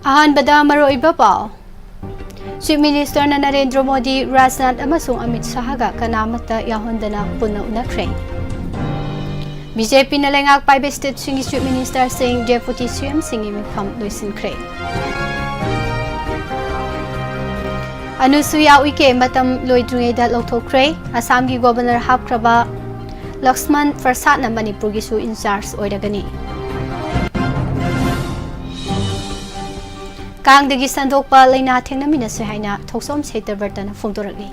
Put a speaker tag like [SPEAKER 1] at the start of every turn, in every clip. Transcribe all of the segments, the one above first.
[SPEAKER 1] अहानबदा मरोइबा पाव chief minister Narendra Modi Rajnath अमसुंग अमित शाह गा कनामता याहोंदना पुनः उनख्रे बीजेपी लेंगाक पाइबे स्टेट सिंह चीफ मिनिस्टर सिंह डेपुटी सीएम सिंह मिफम लोइसिनख्रे अनुसुया उइके मतम लोइद्रुङेदा लौथोख्रे असम की गवर्नर हापख्रबा लक्ष्मण प्रसाद मणिपुर की सु इंचार्ज ओइरगनी कांगदगी संदोकपा लेना थेंगनमिनसे हाइना थोकसोम सेतरबर्तन फोंदोरगनी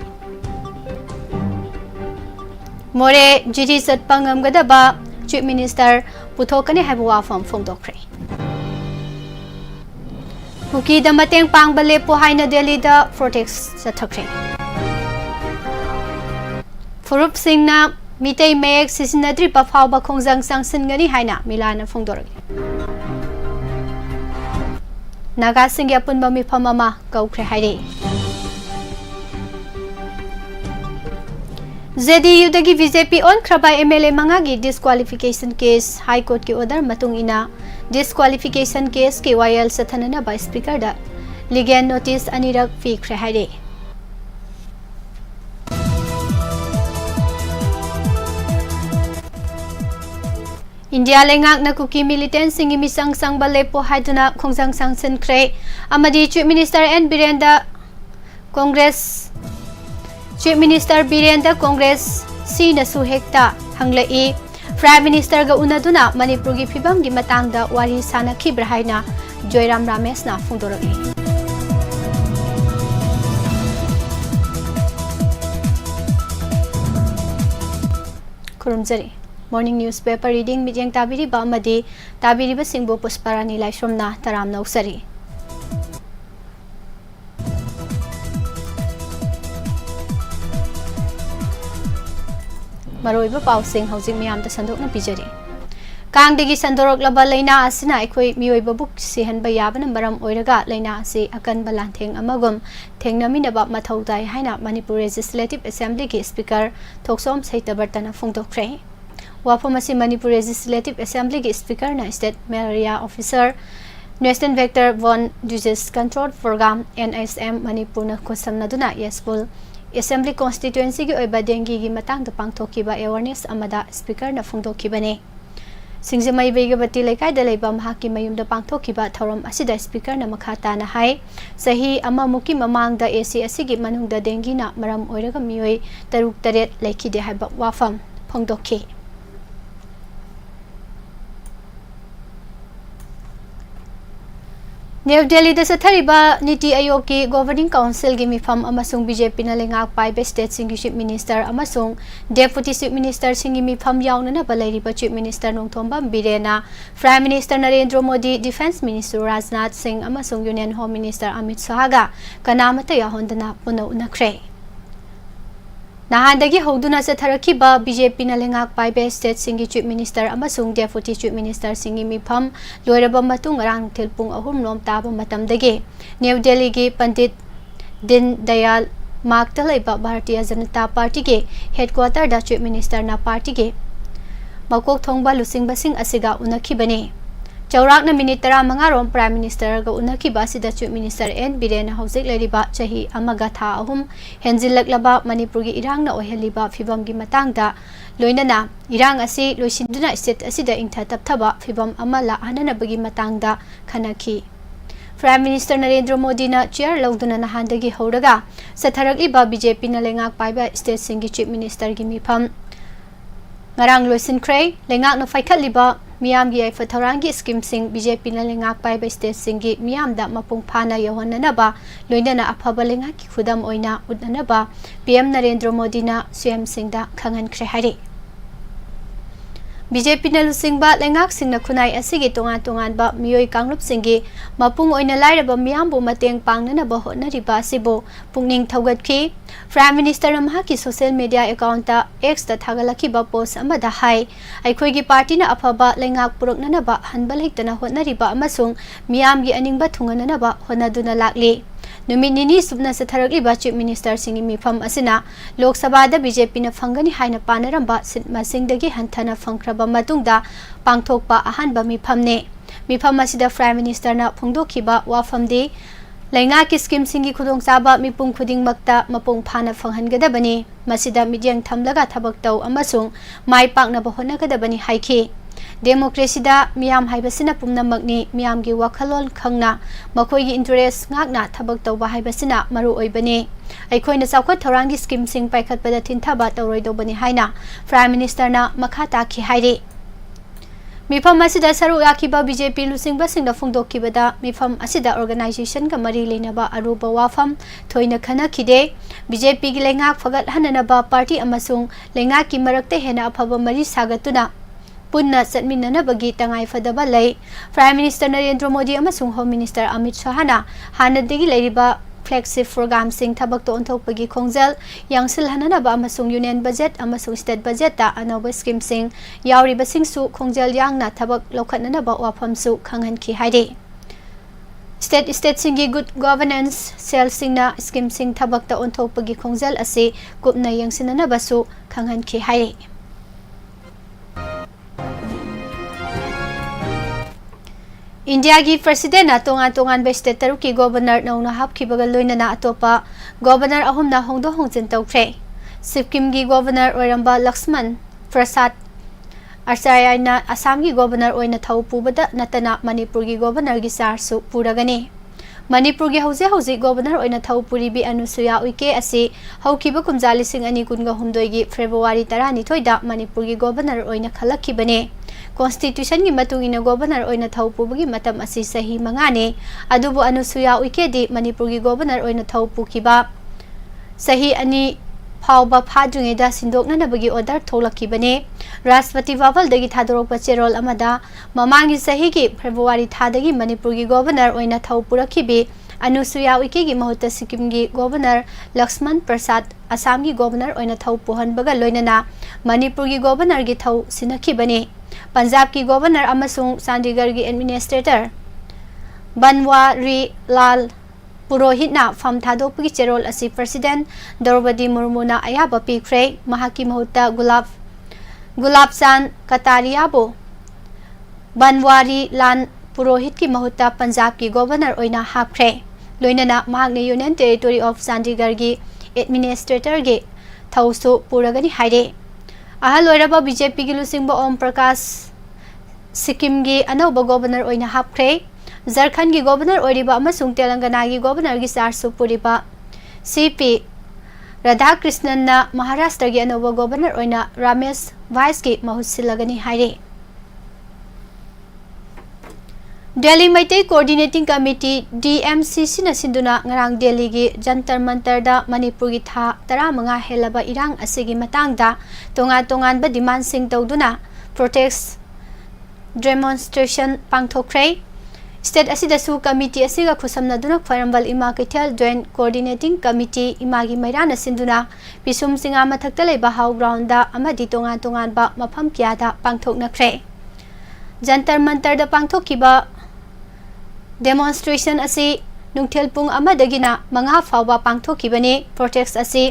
[SPEAKER 1] मोरे जीजी चटपा ngamgadaba चीफ मिनिस्टर पुथोकने हाइबो वाफम फोंदोख्रे हुकी द मतेंग पांगबा लेपो हाइना दिल्ली द प्रोटेक्ट चथख्रे फुरुप सिंहना मितै मेक सिसिनद्री पफावबा खोंजंग सांगसिनगनी हाइना मिलाना फोंदोरगनी नागा सिंह अपुनबा मिफम अमा कौख्रे हाइरे जेडीयू बीजेपी ओनख्रबा एमएलए मंगागी डिस्क्वालिफिकेशन केस हाई कोर्ट की ऑर्डर मतुंग इना डिस्क्वालिफिकेशन केस के वायल सथनना बा स्पीकर दा लीगल नोटिस अनिरक पीख्रे हाइरे इंडिया लेंगाकना कुकी मिलिटेंट सिंगी मिसंग संगबा लेपो हाइदुना खोंजंग सांगसिनख्रे अमदी chief minister N Birendra Congress सी नसु हेक्ता हंगलई प्राइम मिनिस्टर गा उनदुना मणिपुर की फिबम की मतंगदा वारी सानखिब्रा हाइना जोयराम रामेशना फोंदोरगनी खुरुमजरी मॉर्निंग न्यूज़ पेपर रीडिंग मिजेंग ताबिरिबा अमदी ताबिरिबा सिंगबो पुष्परानी लाइश्रमना तराम नौसरी मरोइबा पाउसिंग हौजिक मियामदा संदोकना पिजरी कांगदगी संदोरकलबा लेना आसिना अखोई मियोइबा बुक सिहनबा याबना मरम ओइरगा लेना आसि अकनबा लांथेंग अमगुम थेंगनमिनबा मथौदाई हाइना मणिपुर लेजिस्लेटिव असेंबली की स्पीकर थोकसोम सैतबर्तना फोंदोख्रे वाफम मणिपुर लेजिस्लेटिव असेंबली की स्पीकर ना state malaria officer national vector वन disease control programme NSM Manipur न खुसमनदुना येसफुल असेंबली कॉन्स्टिट्यूएंसी की ओइबा डेंगी की मतंग पांगथोकिबा अवेयरनेस अमदा स्पीकर न फोंदोकिबने सिंगजमई बेगबती लेकायदा लेबा महाकी मयुमदा पांगथोकिबा थौरम असिदा स्पीकर न मखाता न हाई सही अमा मुकी ममांगदा एसी असिगी मनुंगदा डेंगी ना मरम ओइरगा मियोई तरुक तरेट लेखिदे हाइबा वाफम फोंदोखि न्यू दिल्ली सथरीबा नीति आयोग की गवर्निंग काउंसिल की मिफम अमसुंग बीजेपी न लेंगाक पाइबे स्टेट सिंह चीफ मिनिस्टर अमसुंग डेपुटी चीफ मिनिस्टर सिंह मिफम याउनना बलैरिबा चीफ मिनिस्टर नोंथोंबम बिरेना prime minister Narendra Modi defence minister Rajnath Singh अमसुंग union home minister Amit Shah गा कनामता याहोंदना पुनः उनख्रे नहानदगी हौदुना चथरखिबा बीजेपी न लेंगाक पाइबे स्टेट सिंह चीफ मिनिस्टर अमसुंग डेपुटी चीफ मिनिस्टर सिंह मिफम लोइरबा मतुंग रांग थिलपुंग अहुम लोम ताब मतमदगे न्यू दिल्ली की पंडित दीन दयाल मार्गता लेबा भारतीय जनता पार्टी के हेडक्वार्टर दा चीफ मिनिस्टर ना पार्टी के मकोक थोंगबा लुसिंगबसिंग असिगा उनखिबने चौराकना मिनिट 15 रोम प्राइम मिनिस्टर गा उनखिबा सिदा चीफ मिनिस्टर एन बीरेन हौजिक लेरिबा चाही अमगा था अहुम हेंजिलकलबा मणिपुर की इरांगना ओहेलिबा फिबम की मतंगदा लोइनना इरांग असि लोइसिंदुना स्टेट असिदा इंथा तपथबा फिबम अमला हननबगी मतंगदा खनखि प्राइम मिनिस्टर नरेंद्र मोदी ना चेयर लौदुना नहानदगी हौरगा सथरकलिबा बीजेपी न लेंगाक पाइबा स्टेट सिंह चीफ मिनिस्टर की मिफम ngarang loisinkhre lengak no faikhatliba miyam gi fathorang gi scheme sing BJP na lengak paiba state sing gi miyam da mapung phana yohonana ba loinana aphaba lengak ki khudam oina udnana ba PM Narendra Modi na CM Singh da khangan khre hari BJP na lusingba lengak singna khunai asigi tongan ba miyoi kanglup singgi mapung oina lairaba miyam bu mateng pangnana ba honariba sibo pungning thaugatki Prime Minister Namha की social media account X ता थागलखी बा post अमदा high अखोई की party ना अफबा लेंगाक पुरकननबा हनबल हेक्तना होनरिबा अमसुंग मियाम की अनिंगबा थुंगननबा होनदुना लागली नुमित निनी Subna सथरकलिबा chief minister सिंह मिफम असिना लोकसभा दा बीजेपी ना फंगनी हाइना पानरंबा सिट मसिंगदगी हंथना फंख्रबा मतुंगदा पांगथोकपा अहानबा मिफमने ꯃꯤꯐꯝ ꯑꯁꯤꯗ ꯄ꯭ꯔꯥꯏꯝ ꯃꯤꯅꯤꯁꯇꯔꯅ ꯐꯣꯡꯗꯣꯛꯈꯤꯕ ꯋꯥꯐꯝꯗꯤ ꯂꯩꯉꯥꯛꯀꯤ ꯁ꯭ꯀꯤꯝꯁꯤꯡꯒꯤ ꯈꯨꯗꯣꯡꯆꯥꯕ ꯃꯤꯄꯨꯝ ꯈꯨꯗꯤꯡꯃꯛꯇ ꯃꯄꯨꯡ ꯐꯥꯅ ꯐꯪꯍꯟꯒꯗꯕꯅꯤ, ꯃꯁꯤꯗ ꯃꯤꯠꯌꯦꯡ ꯊꯝꯂꯒ ꯊꯕꯛ ꯇꯧ ꯑꯃꯁꯨꯡ ꯃꯥꯏ ꯄꯥꯛꯅꯕ ꯍꯣꯠꯅꯒꯗꯕꯅꯤ ꯍꯥꯏꯈꯤ꯫ ꯗꯦꯃꯣꯀ꯭ꯔꯦꯁꯤꯗ ꯃꯤꯌꯥꯝ ꯍꯥꯏꯕꯁꯤꯅ ꯄꯨꯝꯅꯃꯛꯅꯤ, ꯃꯤꯌꯥꯝꯒꯤ ꯋꯥꯈꯜꯂꯣꯟ ꯈꯪꯅ ꯃꯈꯣꯏꯒꯤ ꯏꯟꯇꯔꯦꯁ ꯉꯥꯛꯅ ꯊꯕꯛ ꯇꯧꯕ ꯍꯥꯏꯕꯁꯤꯅ ꯃꯔꯨꯑꯣꯏꯕꯅꯤ꯫ ꯑꯩꯈꯣꯏꯅ ꯆꯥꯎꯈꯠ ꯊꯧꯔꯥꯡꯒꯤ ꯁ꯭ꯀꯤꯝꯁꯤꯡ ꯄꯥꯏꯈꯠꯄꯗ ꯊꯤꯟꯊꯕ ꯇꯧꯔꯣꯏꯗꯧꯕꯅꯤ ꯍꯥꯏꯅ ꯄ꯭ꯔꯥꯏꯝ ꯃꯤꯅꯤꯁꯇꯔꯅ ꯃꯈꯥ ꯇꯥꯈꯤ ꯍꯥꯏꯔꯤ꯫ ꯃꯤꯐꯝ ꯑꯁꯤꯗ ꯁꯔꯨꯛ ꯌꯥꯈꯤꯕ ꯕꯤꯖꯦꯄꯤ ꯂꯨꯆꯤꯡꯕꯁꯤꯡꯅ ꯐꯣꯡꯗꯣꯛꯈꯤꯕꯗ ꯃꯤꯐꯝ ꯑꯁꯤꯗ ꯑꯣꯔꯒꯅꯥꯏꯖꯦꯁꯟꯒ ꯃꯔꯤ ꯂꯩꯅꯕ ꯑꯔꯨꯕ ꯋꯥꯐꯝ ꯊꯣꯏꯅ ꯈꯟꯅꯈꯤꯗꯦ꯫ ꯕꯤꯖꯦꯄꯤꯒꯤ ꯂꯩꯉꯥꯛ ꯐꯒꯠꯍꯟꯅꯕ ꯄꯥꯔꯇꯤ ꯑꯃꯁꯨꯡ ꯂꯩꯉꯥꯛꯀꯤ ꯃꯔꯛꯇ ꯍꯦꯟꯅ ꯑꯐꯕ ꯃꯔꯤ ꯁꯥꯒꯠꯇꯨꯅ ꯄꯨꯟꯅ ꯆꯠꯃꯤꯟꯅꯅꯕꯒꯤ ꯇꯉꯥꯏꯐꯗꯕ ꯂꯩ꯫ ꯄ꯭ꯔꯥꯏꯝ ꯃꯤꯅꯤꯁꯇꯔ ꯅꯔꯦꯟꯗ꯭ꯔ ꯃꯣꯗꯤ ꯑꯃꯁꯨꯡ ꯍꯣꯝ ꯃꯤꯅꯤꯁꯇꯔ ꯑꯃꯤꯠ ꯁꯥꯍꯅ ꯍꯥꯟꯅꯗꯒꯤ ꯂꯩꯔꯤꯕ ꯐ꯭ꯂꯦꯒꯁꯤꯞ ꯄ꯭ꯔꯣꯒ꯭ꯔꯥꯝꯁꯤꯡ ꯊꯕꯛꯇ ꯑꯣꯟꯊꯣꯛꯄꯒꯤ ꯈꯣꯡꯖꯦꯜ ꯌꯥꯡꯁꯤꯜꯍꯟꯅꯕ ꯑꯃꯁꯨꯡ ꯌꯨꯅꯤꯌꯟ ꯕꯖꯦꯠ ꯑꯃꯁꯨꯡ ꯁ꯭ꯇꯦꯠ ꯕꯖꯦꯠꯇ ꯑꯅꯧꯕ ꯁ꯭ꯀꯤꯝꯁꯤꯡ ꯌꯥꯎꯔꯤꯕꯁꯤꯡꯁꯨ ꯈꯣꯡꯖꯦꯜ ꯌꯥꯡꯅ ꯊꯕꯛ ꯂꯧꯈꯠꯅꯅꯕ ꯋꯥꯐꯝꯁꯨ ꯈꯪꯍꯟꯈꯤ ꯍꯥꯏꯔꯤ꯫ ꯁ꯭ꯇꯦꯠꯁꯤꯡꯒꯤ ꯒꯨꯗ ꯒꯚꯔꯅꯦꯟꯁ ꯁꯦꯜꯁꯤꯡꯅ ꯁ꯭ꯀꯤꯝꯁꯤꯡ ꯊꯕꯛꯇ ꯑꯣꯟꯊꯣꯛꯄꯒꯤ ꯈꯣꯡꯖꯦꯜ ꯑꯁꯤ ꯀꯨꯞꯅ ꯌꯦꯡꯁꯤꯟꯅꯅꯕꯁꯨ ꯈꯪꯍꯟꯈꯤ ꯍꯥꯏꯔꯤ꯫ इंडिया प्रेसिडेंट तोंगान स्टेट तरुक की गवर्नर नौना हापखिबग लोइनना अतोपा गवर्नर अहुमना होंदो होंजिन तौख्रे। सिक्किम की गवर्नर ओइरंबा लक्ष्मण प्रसाद आचार्यना असम की गवर्नर ओइना थौ पुबद नतना मणिपुर की गवर्नर की चार्जसु पुरगनी। मणिपुर की हौजे गवर्नर ओइना थौ पुरीबी अनुसुया उइके असि हौखिब कुमजा 2023 की फेब्रुवारी 12 मणिपुर की गवर्नर ओइना खलखिबने। कॉन्स्टिट्यूशन की मतुंगिना गवर्नर ओइना थौ पुबगी मतम असि सही 5 ने, अदुबु अनुसुया उइकेदी मणिपुर की गवर्नर ओइना थौ पुखिबा सही 2 फाउबा फाद्रिङैदा सिन्दोकननबगी ऑर्डर थोलखिबने। राष्ट्रपति वाफलदगी थादोरकपा चेरोल अमदा ममांगी सही की फेब्रुवारी थादगी मणिपुर की गवर्नर ओइना थौ पुरखिबी अनुसुया उइकेगी महुत्ता सिक्किम की गवर्नर लक्ष्मण प्रसाद असम की गवर्नर ओइना थौ पुहनबगा लोइनना मणिपुर की गवर्नर की थौ सिनखिबने। पंजाब की गवर्नर अमसुंग चंडीगढ़ की एडमिनिस्ट्रेटर बनवारी लाल पुरोहितना फम थादोपगी चेरोल असि प्रेसिडेंट द्रौपदी मुर्मुना अयाबा पीख्रे। महाकी महुत्ता गुलाब चांद कटारियाबो बनवारी लाल पुरोहित की महुत्ता पंजाब की गवर्नर ओइना हापख्रे। लोइनना महाकने यूनियन टेरिटोरी ऑफ चंडीगढ़ की एडमिनिस्ट्रेटर के थौसु पुरगनी हाइरे। अहल ओइरबा बीजेपी की लुसिंग ओम प्रकाश सिक्किम की अनौब गवर्नर ओइना हापख्रे। झारखंड की गवर्नर ओइरिबा अमसुंग तेलंगाना की गवर्नर की चार्जसु पुरिबा सीपी राधाकृष्णन महाराष्ट्र की अनौब गवर्नर ओइना रमेश वाइस की महुत सिलगनी हाइरे। दिल्ली मैते कोऑर्डिनेटिंग कमिटी DMCC न सिंधुना ngarang दिल्ली की जंतर मंतर दा मणिपुर की था 15 हेलबा इरांग असिगी मतंगदा तोंगान बा डिमांड सिंग तौदुना प्रोटेस्ट डेमोन्स्ट्रेशन पांगथोख्रे। स्टेट असिदसु कमिटी असिगा खुसमनदुना खरंबल इमा कैथल जॉइंट कोऑर्डिनेटिंग कमिटी इमा की मैराना सिंधुना पिसुम सिंगा मथक्ता लेबा हाउ ग्राउंड दा अमदि तोंगान बा मफम क्यादा पांगथोकनख्रे। जंतर मंतर दा पांगथोकिबा डेमोन्स्ट्रेशन असी नुंगथेल पुंग अमदगिना 5 फाउबा पांगथोकिबने। प्रोटेस्ट असी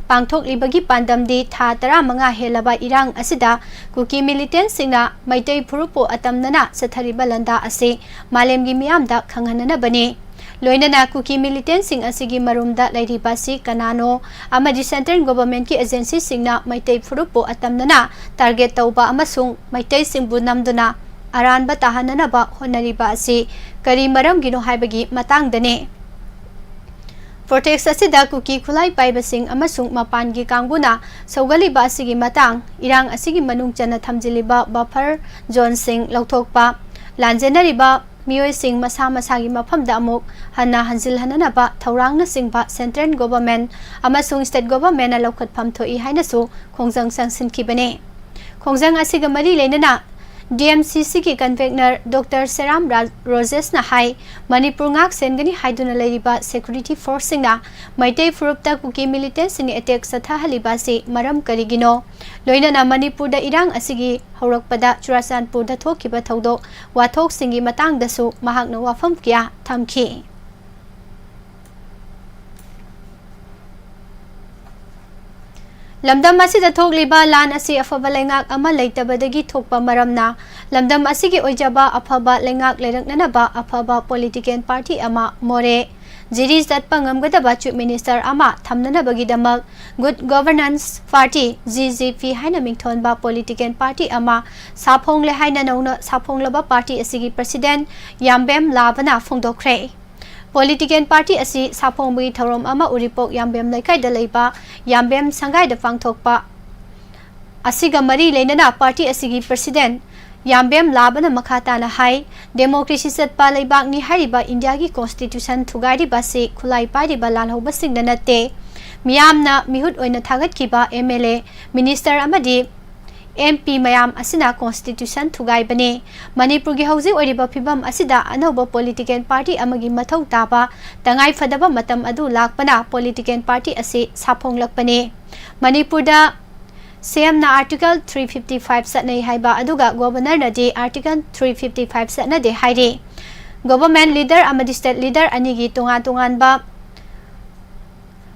[SPEAKER 1] पांगथोकलिबगी पांदमदी था 15 हेलबा इरांग असिदा कुकी मिलिटेंट सिंगना मैतै फुरुपो अतमनना सथरिबा लंदा असी मालेमगी मियामदा खंगहननबने। लोइनना कुकी मिलिटेंट सिंग असिगी मरुमदा लैरिबासी कनानो अमदि सेंट्रल गवर्नमेंट की एजेंसी सिंगना मैतै फुरुपो अतमनना टारगेट तौबा अमसुंग मैतै सिंगबु नमदुना अरानबा ताहननबा होनरिबा असि करी मरमगिनो हाइबगी मतांगदने। प्रोटेस्ट असिदा कुकी खुलाई पाइबसिंग अमसुंग मपानगी कांगबुना सौगलिबा असिगी मतांग इरांग असिगी मनुंग चना थमजिलिबा बफर जोन सिंग लौथोकपा लांजेनरिबा मियोय सिंग मसा मसागी मफमदा अमुक हन्ना हंजिलहननबा थौरांगना सिंगबा सेंट्रल गवर्नमेंट अमसुंग स्टेट गवर्नमेंट लौखतफम थोई हाइनसु खोंजंग संसिनखिबने। खोंजंग असिगा मरी लेनना DMCC की कन्वेनर डॉक्टर सेराम रोजेस ना हाई मणिपुर ngak सेनगनी हाइदुना लेरिबा सिक्योरिटी फोर्स सिंगना मैतै फुरुपता कुकी मिलिटेंट सिंग अटैक सथाहलिबासी मरम करिगिनो। लोइनना मणिपुर दा इरांग असिगी हौरकपदा चुराचांदपुर दा थोखिबा थौदोक वाथोक सिंगी मतांगदसु महाकना वाफम किया थमखि। lamdam asida thokliba lan asi afaba lengak ama leitabadagi thokpa maramna lamdam asigi oijaba afaba lengak leraknanaba afaba political party ama more Jiris that Pangamgadaba Chief Minister Ama Tamnana Bagidamak Good Governance Party GGP Hainamington Ba Political Party Ama Sapong Le Haina Nona Sapong Laba Party Asigi President Yambem Labana Fongdokre Political Party Asi Sapong Bi Thorom Ama Uripok Yambem Laikai Dalaiba Yambem Sangai the Fangtokpa Asiga Mari Lenana Party Asigi President Yambem Labana Makata na hai democracy set pa leibak ni hariba India ki constitution thugari ba se khulai pari ba lan hoba sing na te miyamna mihut oina thagat ki ba MLA minister amadi MP mayam asina constitution thugai bane Manipur gi hauji oriba phibam asida anoba political party amagi mathau taba tangai fadaba matam adu lakpana political party ase saphong lakpane Manipur da CM na Article 355 satnai haiba aduga Governor na di Article 355 satna de haire Government leader amadi state leader anigi tungan ba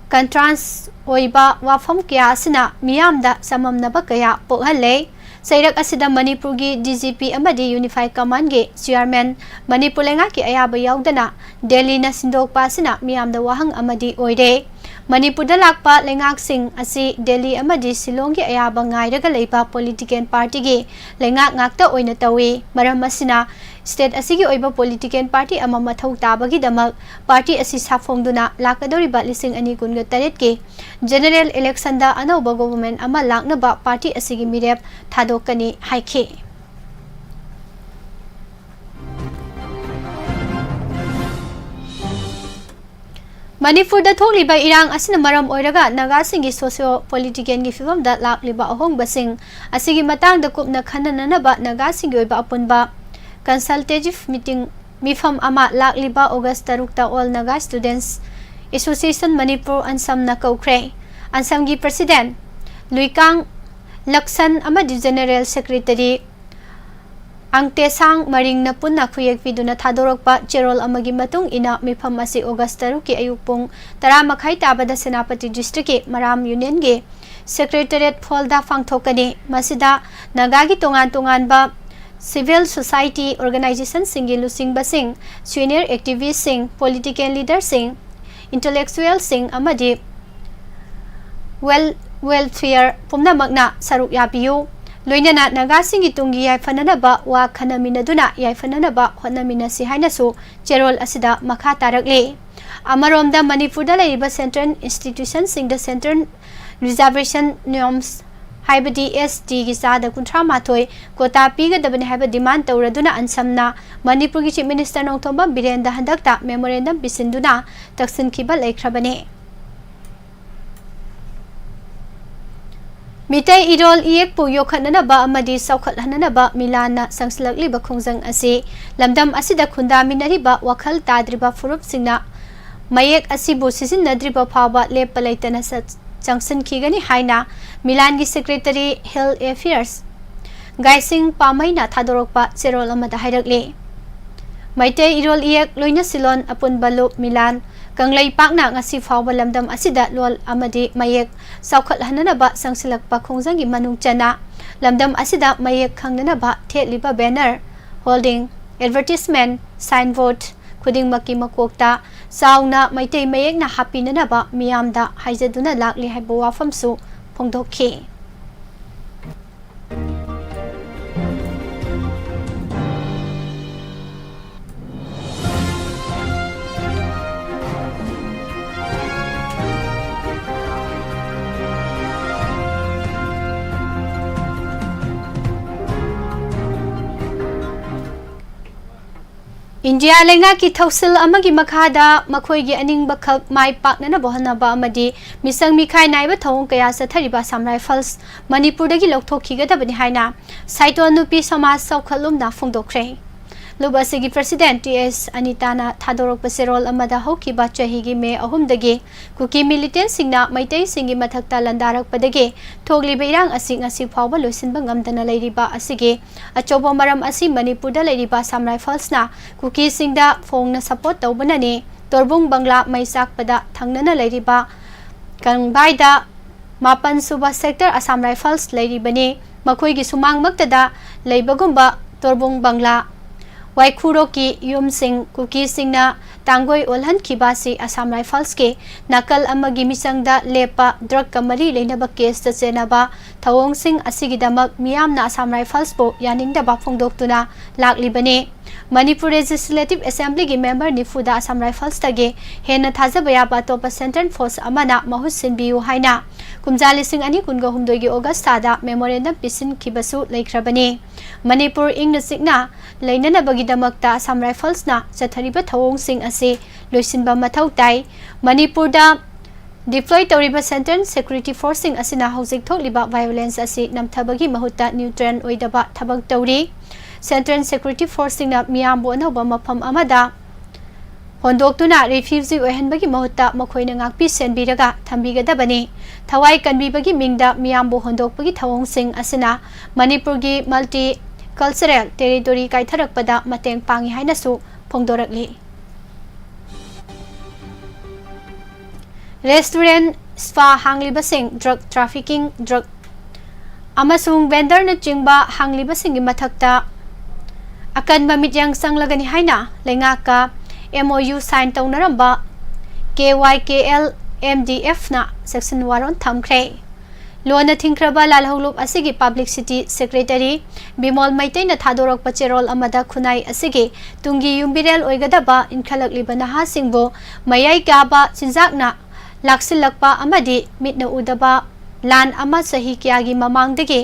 [SPEAKER 1] Contrans oiba WAPHAM kya asina miyamda samamnaba kaya pokhalle Sairak asida Manipur gi DGP amadi Unified Command gi Chairman Manipur lenga ki ayaba yaudana Delhi na sindokpa asina miyamda wahang amadi oire Manipur da lakpa lengak sing asi Delhi amadi Shillong gi ayaba ngairaga leiba political party gi lengak ngakta oina tawi maram asina state asigi oiba political party ama mathau tabagi damak party asi safongduna lakadori ba lising ani kunga taret ki general election da anoba government ama lakna ba party asigi mirep thadokani haikhe Manipur da thokliba irang asina maram oiraga naga singi socio political gi fibam da lakliba ahong basing asigi matang da kupna khanana ba naga singi oiba apunba consultative meeting mifam ama lakliba August 3 ta all naga students association Manipur ansam na kaukre ansam gi president Luikang Laksan ama di general secretary Angte sang maring na punna khuyek viduna thadorokpa cherol amagi matung ina mifam asi August 3 ki ayupung tara makhai tabada senapati district ki maram union ge secretariat pholda fangthokani masida nagagi tongan ba civil society organization singi lusing basing senior activist sing political leader sing intellectual sing amadi welfare pumna magna saruk yabiyu Loinana naga singi tungi yai fanana ba wa khanamina duna yai fanana ba hotnamina si haina su cherol asida makha tarakle amaromda Manipur da laiba central institution sing the central reservation norms haibadi SD gi sada kuntra mathoi kota piga dabane haiba demand tawraduna ansamna Manipur gi chief minister nongthomba Birenda handakta memorandum bisinduna taksin khiba laikhrabane Mitai idol iek pu yokhanana ba amadi saukhathanana ba milana sangslakli ba khongjang ase lamdam asida khunda minari ba wakhal tadriba furup singna mayek asibu sisinadriba phawa lepalaitana changsan khigani haina milan gi secretary health affairs gaising pamaina thadorokpa cherol amada hairakle Maitai idol iek loina silon apun balu milan Kanglai pakna ngasi fawba lamdam asida lol amadi mayek saukhat hanana ba sangsilak pa khongjang gi manung chana lamdam asida mayek khangnana ba theliba banner holding advertisement signboard khuding maki makokta sauna maitai mayek na hapinana ba miyamda haijaduna lakli haibo wafam su phongdokhi India lenga ki thausil amagi makhada makhoi gi aning bakhak mai paknana bohana ba amadi misang mikhai naiba thong kaya sathariba samrai falls Manipur dagi lokthokhi ga dabani haina saito nupi samaj saukhalum na phongdokre Lubasigi President TS Anitana Thadorok Paserol Amada Hoki Bachahigi Me Ahumdagi Kuki militant singna Maitai singi mathakta landarak padage Thogli Beirang asing asing Pawba Lusin Bangamdana Lairiba Asige Achobo Maram Asi Manipurda Lairiba Samrai Falls na Kuki Singda Fong na support Taubanani Torbung Bangla Maisak Pada Thangnana Lairiba Kangbaida मापन सुबा sector Assam rifles लेरिबने मखोइगी सुमांग मक्तदा लेबगुम्बा तोरबुंग बंगला वाइखुरो की युम सिंह कुकी सिंगना तांगोई ओलहन खिबासी असम राइफल्स के नकल अमगी मिसंगदा लेपा ड्रग कमरी लेनबा केस चेनबा थवोंग सिंह असिगिदमक मियामना असम राइफल्स बो यानिंगदबा फोंदोक्तुना लाक्लिबने मणिपुर लेजिस्लेटिव असेंबली की मेंबर निफुदा असम राइफल्स तगे हेन थाजब याबा तोप सेंट्रल फोर्स अमना महुत सिनबियु हाइना कुमजा लिसिंग अनि कुनगा हुमदोगी अगस्त थादा मेमोरेंडम पिसिन खिबसु लेख्रबने मणिपुर इंग सिकना लेननबगिदमक्ता असम राइफल्सना चथरिबा थवोंग सिंह असे लोइसिनबा मथौ ताई मणिपुरदा डिप्लॉय तौरिबा सेंट्रल सिक्योरिटी फोर्सिंग असिना हौजिक थोकलिबा वायलेंस असी नमथबगी महुत्ता न्यूट्रल ओइदबा थबक तौरी सेंट्रल सिक्योरिटी फोर्सिंग मियामबो अनौबा मफम अमदा होंदोक्तुना रिफ्यूजी ओहनबगी महुत्ता मखोइना ngakpi senbiraga thambigedabani thawai kanbibagi mingda miyambo hondoqpagi thawongsing asina manipur gi multi cultural territory kaitharakpada mateng pangi haina su phongdorakli restaurant spa hanglibasing drug trafficking drug amasung vendor na chingba hanglibasing gi mathakta akanba mityang sanglagani haina lengaka MOU sign taunaramba KYKL MDF na section waron thamkhre lona thingkraba lalholup asigi publicity secretary bimol maitai na thadorak pacherol amada khunai asigi tungi yumbirel oigadaba inkhalakliba naha singbo mayai gaba chinjakna laksilakpa amadi mitna udaba lan ama sahi kyagi mamangdagi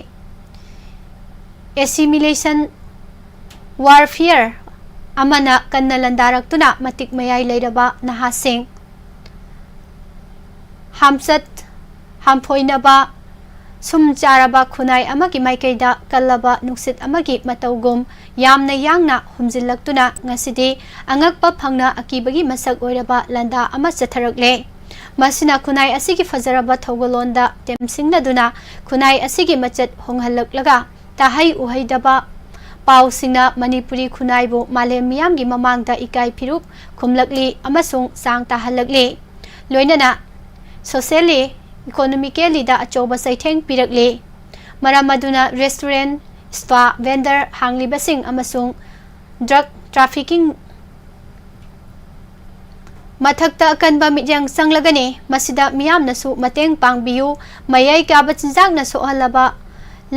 [SPEAKER 1] assimilation warfare amana kanna landarak matik mayai leiraba nahasing hamsat hampoinaba sumcharaba khunai amagi maikaida kallaba nuksit amagi matawgum yamna yangna humjillaktuna ngasidi angakpa phangna akibagi masak oiraba landa ama chatharakle masina khunai asigi fajaraba thogolonda temsingna duna khunai asigi machat honghalaklaga tahai uhaidaba पाउसिंगना मणिपुरी खुनाइबो मालेम मियामगी ममांगदा इकाई फिरुप खुमलकली अमसुंग सांग ताहलकले लोइनना socially economically दा अचोबा सैथेंग पिरकले मरामदुना रेस्टोरेंट स्पा वेंडर हांगलिबसिंग अमसुंग ड्रग ट्रैफिकिंग मथक्ता अकनबा मियांग संगलगने मसिदा मियामनसु मतेंग पांगबियु मयाई काबा चिंजाकना सोहलबा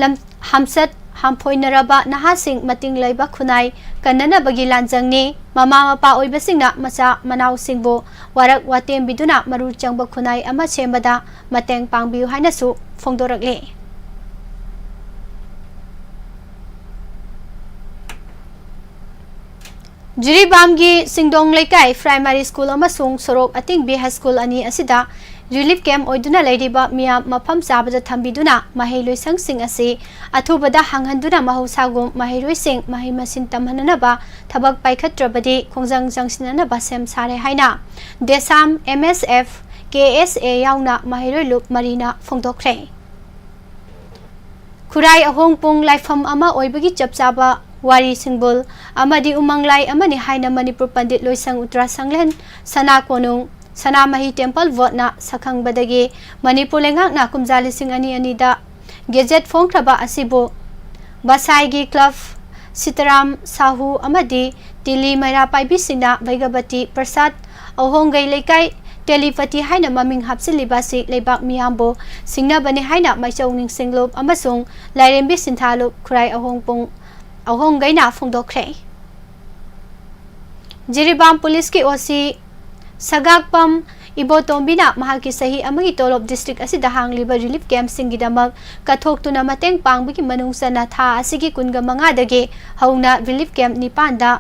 [SPEAKER 1] लम हमसत hampoinaraba nahasing mating laiba khunai kanana bagi lanjangni mama mapa oibasingna macha manau singbo warak watem biduna maru changba khunai ama chembada mateng pangbiu haina su phongdorakle Jiribamgi Singdong Lekai Primary School amasung Sorok Ating High School ani asida Relief Camp oiduna leiriba miyam mafam sabada thambiduna mahailoi sangsing ase athubada hanghanduna mahusagum mahailoi sing mahimasin tamhananaba thabak paikhatrabadi khongjang jangsinanaba sem sare haina desam MSF KSA yauna mahailoi lup marina phongdokre Khurai ahongpung laifam ama oibagi chapchaba wari singbol amadi umanglai amani haina Manipur Pandit Loisang Uttarakhand sana konung Sana Mahi Temple vote na sakhang badagi Manipur lengak na kumjali sing ani da Gazette phone kraba asibo Basai gi club Sitaram Sahu amadi Dili Maira Paibi singna Vaigabati Prasad Ahongai lekai Telepati haina maming hapsilibasi lebak miyambo singna bani haina maichawning singlop amasung lairembi sinthalup khurai ahongpung ahongai na phongdokre Jiribam police ki osi Sagakpam Ibotombina mahaki sahi amagi tolop district asida hangliba relief camp singidamak kathoktuna mateng pangbagi manungsana tha asigi kunga mangadage hauna relief camp nipanda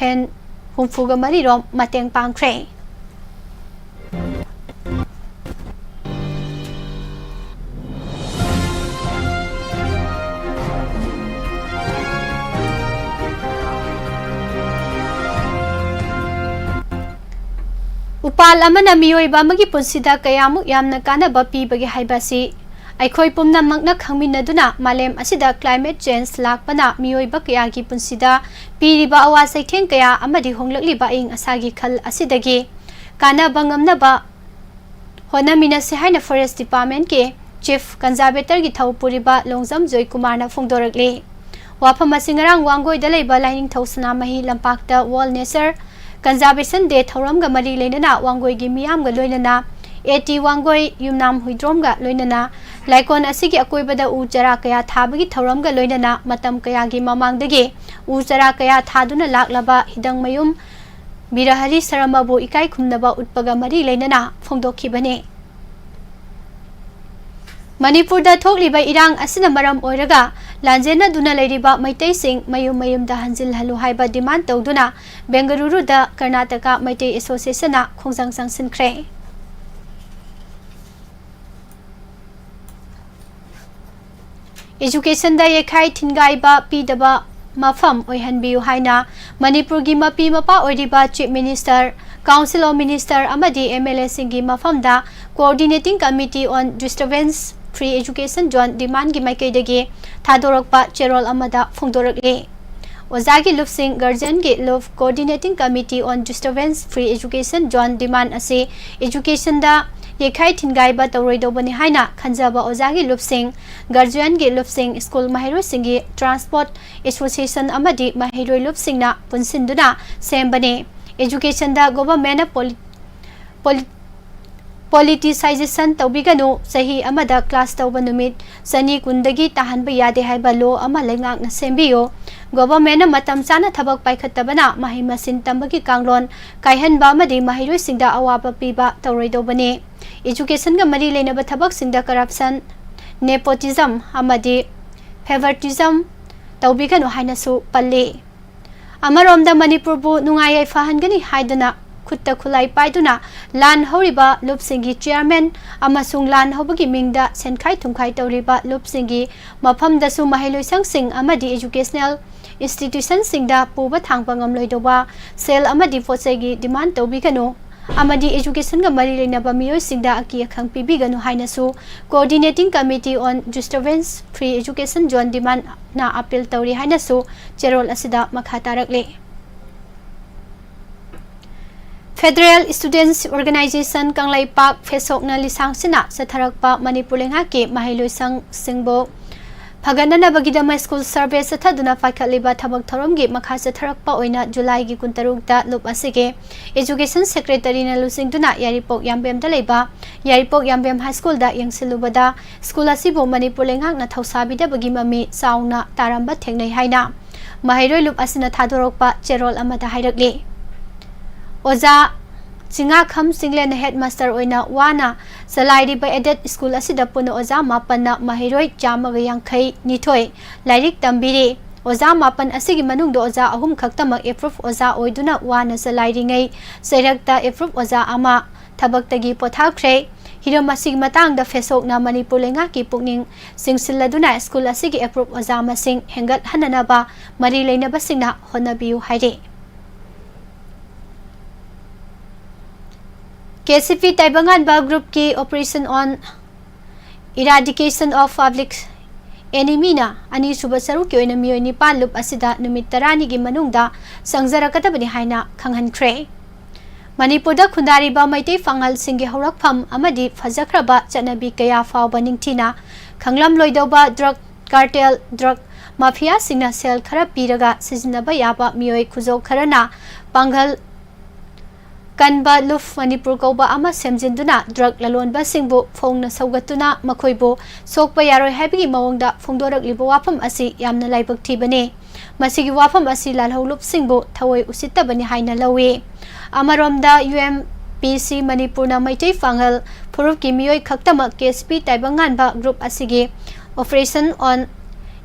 [SPEAKER 1] pen humfuga marirom mateng pangkre Upal amana miyoiba magi punsida kayamu yamna kanaba pibagi haibasi aikhoi pumnammakna khangminaduna malem asida climate change lakpana miyoiba kayagi punsida piriba awa saitheng kaya amadi honglakliba ing asagi khal asidagi kanaba ngamnaba honamina se haina forest department ke Chief Conservator की थौ पुरिबा लोंगजम जोय कुमार ना फोंदोरकले वाफम असिंगरांग वांगोय दलेबा lining thousand मही लंपाकता world nature conservation day थौरम गा मरी लेनना वांगोय गी मियाम गा लोइनना eighty वांगोय Yumnam हुइद्रोम गा लोइनना लाइकोन असिगी अकोइबदा उ चरा कया थाबगी थौरम गा लोइनना मतम कया गी ममांगदगे उ चरा कया थादुना लाकलबा हिदंग मयुम बिरहरी सरमबो इकाई खुमनबा उत्पगा मरी लेनना फोंदोखिबने मणिपुर दा थोकलिबा इरांग असिना मरम ओइरगा लांजेना दुना लेरिबा मैतै सिंह मयुम मयुम दा हंजिल हलु हाइबा डिमांड तौदुना बेंगलुरु दा कर्नाटका मैतै एसोसिएशन ना खोंजंग संगसिनख्रे एजुकेशन दा येखाई थिनगाइबा पीदबा माफम ओइहनबियु हाइना मणिपुर गी मपी मपा ओइरिबा chief minister council of minister अमदी एमएलए सिंगी मफम दा coordinating committee on disturbance free education zone demand की माइकैदगी थादोरकपा चेरोल अमदा फोंदोरकले ओजागी लुपसिंग गार्जियन के लुप coordinating committee on disturbance free education zone demand असे एजुकेशन दा येखाई थिनगाइबा तौरोइदोबने हाइना खंजाबा ओजागी लुपसिंग गार्जियन के लुपसिंग स्कूल महिरोइ सिंगी ट्रांसपोर्ट एसोसिएशन अमदी महिरोइ लुपसिंगना पुनसिंदुना सेमबने एजुकेशन दा गवर्नमेंट पॉलिटिसाइजेशन तौबिगनु सही अमदा क्लास तौब नुमित सनी कुंदगी ताहनब यादे हाइबा लो अमा लेंगाकना सेंबियो गवर्नमेंट मतम चाना थबक पाइखतबना माहि मसिन तंबगी कांगलोन काइहनबा अमदी महिरोइ सिंगदा अवाबा पीबा तौरोइदोबने एजुकेशन गा मरी लेनबा थबक सिंगदा करप्शन नेपोटिज्म अमदी फेवरिटिज्म तौबिगनु हाइनसु पल्ले अमरोमदा मणिपुरबु नुंगाय फाहनगनी हाइदना खुत्ता खुलाई पाइदुना लान हौरिबा लुपसिंगी चेयरमैन अमसुंग लान हौबगी मिंगदा सेनखाई थुमखाई तौरिबा लुपसिंगी मफमदसु महिलोइसंगसिंग अमदी एजुकेशनल इंस्टीट्यूशन सिंगदा पुबा थांगबा ngamloidoba सेल अमदी फोसेगी डिमांड तौबिगनु अमदी एजुकेशन गा मरी लेनबा मियोइ सिंगदा अकी अखंग पिबिगनु हाइनसु coordinating committee on disturbance free education zone demand ना अपील तौरी हाइनसु चेरोल असिदा मखा तारकले फेडरल स्टूडेंट्स ऑर्गेनाइजेशन कंगलाई पाक फेसोकना लिसांगसिना सथरकपा मणिपुर लेंगा के महिलोइसंग सिंगबो फगननबगिदम स्कूल सर्वे सथदुना पाइखलिबा थबक थरमगी मखा सथरकपा ओइना जुलाई गी 23 दा लुप असिगे एजुकेशन सेक्रेटरी ना लुसिंगदुना यारिपोक यामबेम दा लेबा यारिपोक यामबेम हाई स्कूल दा यंगसिलुबदा स्कूल असिबो मणिपुर लेंगा ना थौसाबिदबगी ममी साउना तारंबा थेंगनै हाइना महिरोइ लुप असिना थादोरकपा चेरोल अमदा हाइरकले ओजा चिंगा खम सिंगलेन हेडमास्टर ओइना वाना सलाइरिबा एडेड स्कूल असिदा पुन ओजा मापन्ना महिरोइ चामग यांखै निथोय लाइरिक तंबिरे ओजा मापन असिगी मनुंग ओजा अहुम खक्तमक एप्रूफ ओजा ओइदुना वाना सलाइरिङै सैरक्ता एप्रूफ ओजा अमा थबक्तगी पोथाख्रे हिरम असिगी मतांगदा फेसोकना मणिपुर लेंगा की पुकनिंग सिंगसिल्लदुना स्कूल असिगी एप्रूफ ओजा मसिंग हेंगत हननबा मरी लेनबा सिंगना होनबियु हाइरे केसीपी ताइबंगानबा ग्रुप की operation on eradication of public एनिमीना अनी सुबह सरुक की ओइना मियोइ निपाल लुप असिदा नुमित 10 गी मनुंगदा संगजरकतबनि हाइना खंगहनख्रे मणिपुरदा खुंदारिबा मैतै फांगल सिंगे हौरकफम अमदी फजख्रबा चनबी कया फावबा निंगथिना खंगलम लोइदौबा ड्रग कार्टेल ड्रग माफिया सिंगना सेल खरा पीरगा सिजनबा याबा मियोइ खुजौ खरना पांगल कनबा लुफ मणिपुर कौबा अमा सेमजिंदुना ड्रग ललोनबा सिंगबु फोंगना सौगतुना मखोइबु सोकपा यारोइ हाइबगी मवंगदा फोंदोरकलिबा वाफम असि यामना लाइबक थिबने मसिगी वाफम असि लालहौ लुप सिंगबु थवoi उसितबनि हाइना लवे अमरोमदा UMPC मणिपुरना मैतै फांगल फुरुप की मियोइ खक्तमक केसपी ताइबंगानबा ग्रुप असिगे operation on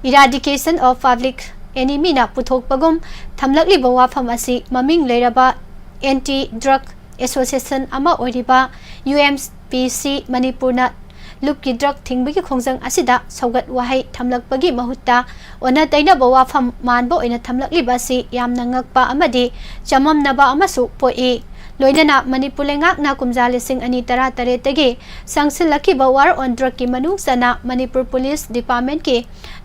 [SPEAKER 1] eradication of public एनिमीना पुथोकपगुम थमलकलिबा वाफम असि ममिंग लेरबा एंटी ड्रग एसोसिएशन अमा ओरिबा UMPC मणिपुरना लुपकी ड्रग थिंगबगी खोंजंग असिदा सौगत वाहै थमलकपगी महुत्ता ओना तैनबा वाफम मानबो ओइना थमलकलिबा सि यामना ngakpa अमदि चममनबा अमसु पोई लोइनना मणिपुर लेंगाकना कुमजा लिसिंग 2013 तगे संगसिलखिबा वार ऑन ड्रग की मनुंग सना मणिपुर पुलिस डिपार्टमेंट के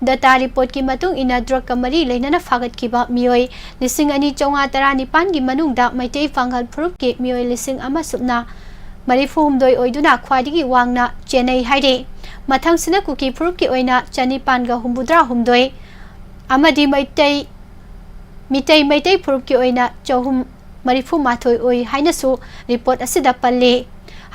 [SPEAKER 1] डाटा रिपोर्ट की मतुंग इना ड्रग कमरी लेनना फागतखिबा मियोइ लिसिंग 219 की मनुंगदा मैतै फांगल फुरुप के मियोइ लिसिंग अमा सुपना मरिफुमदोय ओइदुना ख्वादिगी वांगना चेन्नई हाइरे ꯃꯊꯪꯁꯤꯅ ꯀꯨꯀꯤ ꯐꯨꯔꯨꯞꯀꯤ ꯑꯣꯏꯅ 963 ꯑꯃꯗꯤ ꯃꯩꯇꯩ ꯐꯨꯔꯨꯞꯀꯤ ꯑꯣꯏꯅ 334 ꯑꯣꯏ ꯍꯥꯏꯅꯁꯨ ꯔꯤꯄꯣꯔꯠ ꯑꯁꯤꯗ ꯄꯜꯂꯤ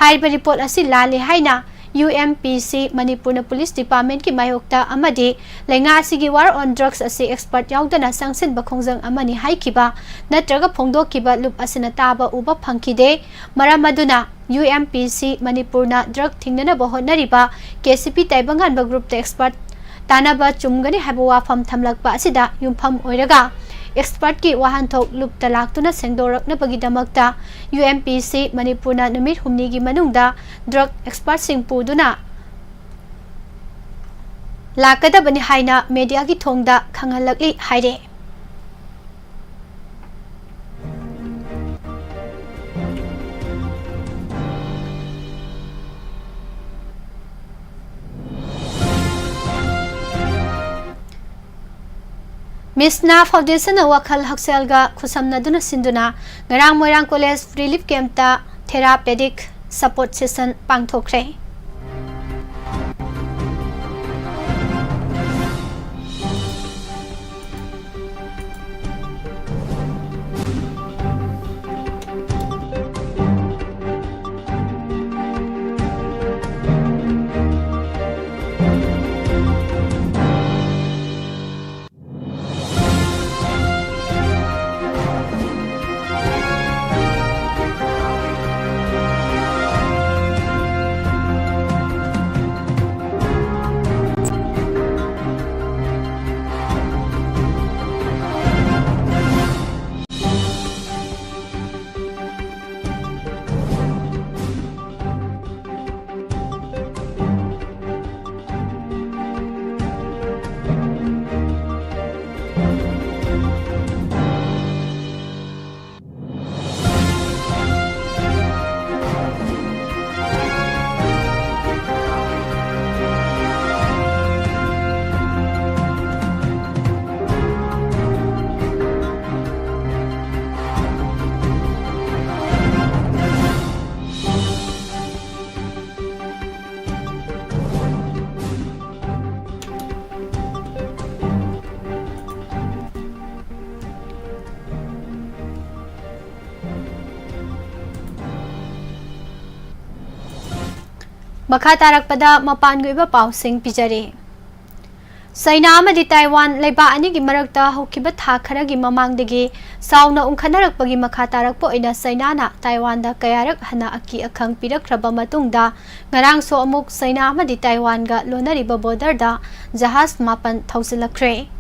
[SPEAKER 1] ꯍꯥꯏꯔꯤꯕ ꯔꯤꯄꯣꯔꯠ ꯑꯁꯤ ꯂꯥꯜꯂꯤ ꯍꯥꯏꯅ UMPC Manipur Police Department ki mayokta amadi lenga asigi war on drugs asi expert yaudana sangsin bakhongjang amani haikiba natraga phongdokiba loop asina taba uba phangkide maramaduna UMPC Manipur na drug thingnana bahonariba KCP taibangan ba group te expert tanaba chumgani haba WAPHAM thamlakpa asida yumpham oiraga expert ki wahanthok loop talaktuna sengdorakna bagidamakta UMPC Manipur na numit humni gi manungda drug expert sing puduna lakadabani haina media gi thongda khangalakli haire Misna Foundation Wakal Hakselga Kusamnaduna Sinduna Ngarang Moirang College Relief Camp ta Therapeutic Support Session Pangthokre Makha tarakpada mapangoiba pausing pijare Saina amadi Taiwan laiba ani gi marakta hokiba tha kharagi mamangdagi sauna unkhanarakpagi makha tarakpo ina Saina na Taiwan da kayarak hana aki akhang pirakraba matungda ngarang so amuk Saina amadi Taiwan ga lonariba border da jahaz mapan thausilakre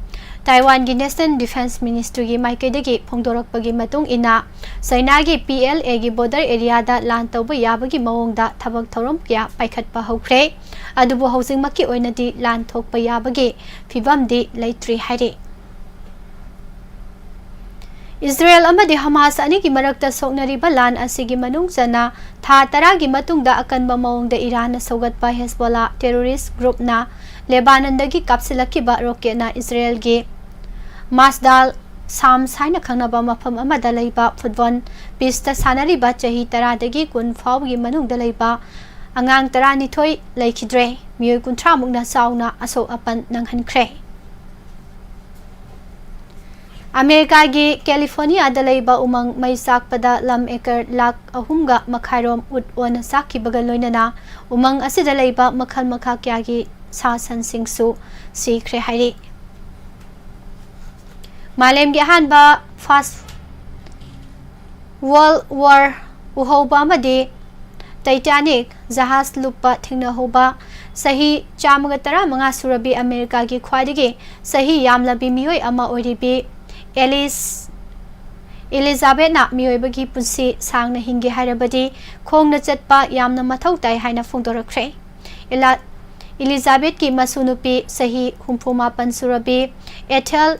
[SPEAKER 1] Taiwan gi National Defense Ministry gi maikaidagi phongdorakpagi matung ina Saina gi PLA gi border area da lan tawba yabagi mawongda thabak thorom kya paikhatpa hokre adubu housing maki oinadi lan thokpa yabagi fibamdi leitri haire Israel amadi Hamas ani gi marakta soknariba lan asigi manung jana tha taragi matungda akanba mawongda Iran na sogatpa Hezbollah terrorist group na Lebanon dagi kapsilakiba rocket na Israel gi Masdal Sam saina khangnaba mafam amada leiba football pista sanariba chahi tara dagi kun fawgi manungda leiba angang tarani thoi leikhidre mioi kunthra mukna sauna aso apan nanghankhre America gi California da leiba umang mai sakpada lam ekar lak ahumga makhairom ut ona sakibaga loinana umang asida leiba makhal makha kya gi sa san singsu sikhre hairi Malem gi hanba First World War uhoba amadi Titanic jahaz lupa thingna hoba sahi chamagatara manga surabi America gi khwadigi sahi yamlabi mioi ama oribi Elizabeth na miyoibagi punsi sangna hingi hairabadi khongna chatpa yamna mathau tai haina phongdorakre Elizabeth ki masunupi sahi humpumapan surabi Ethel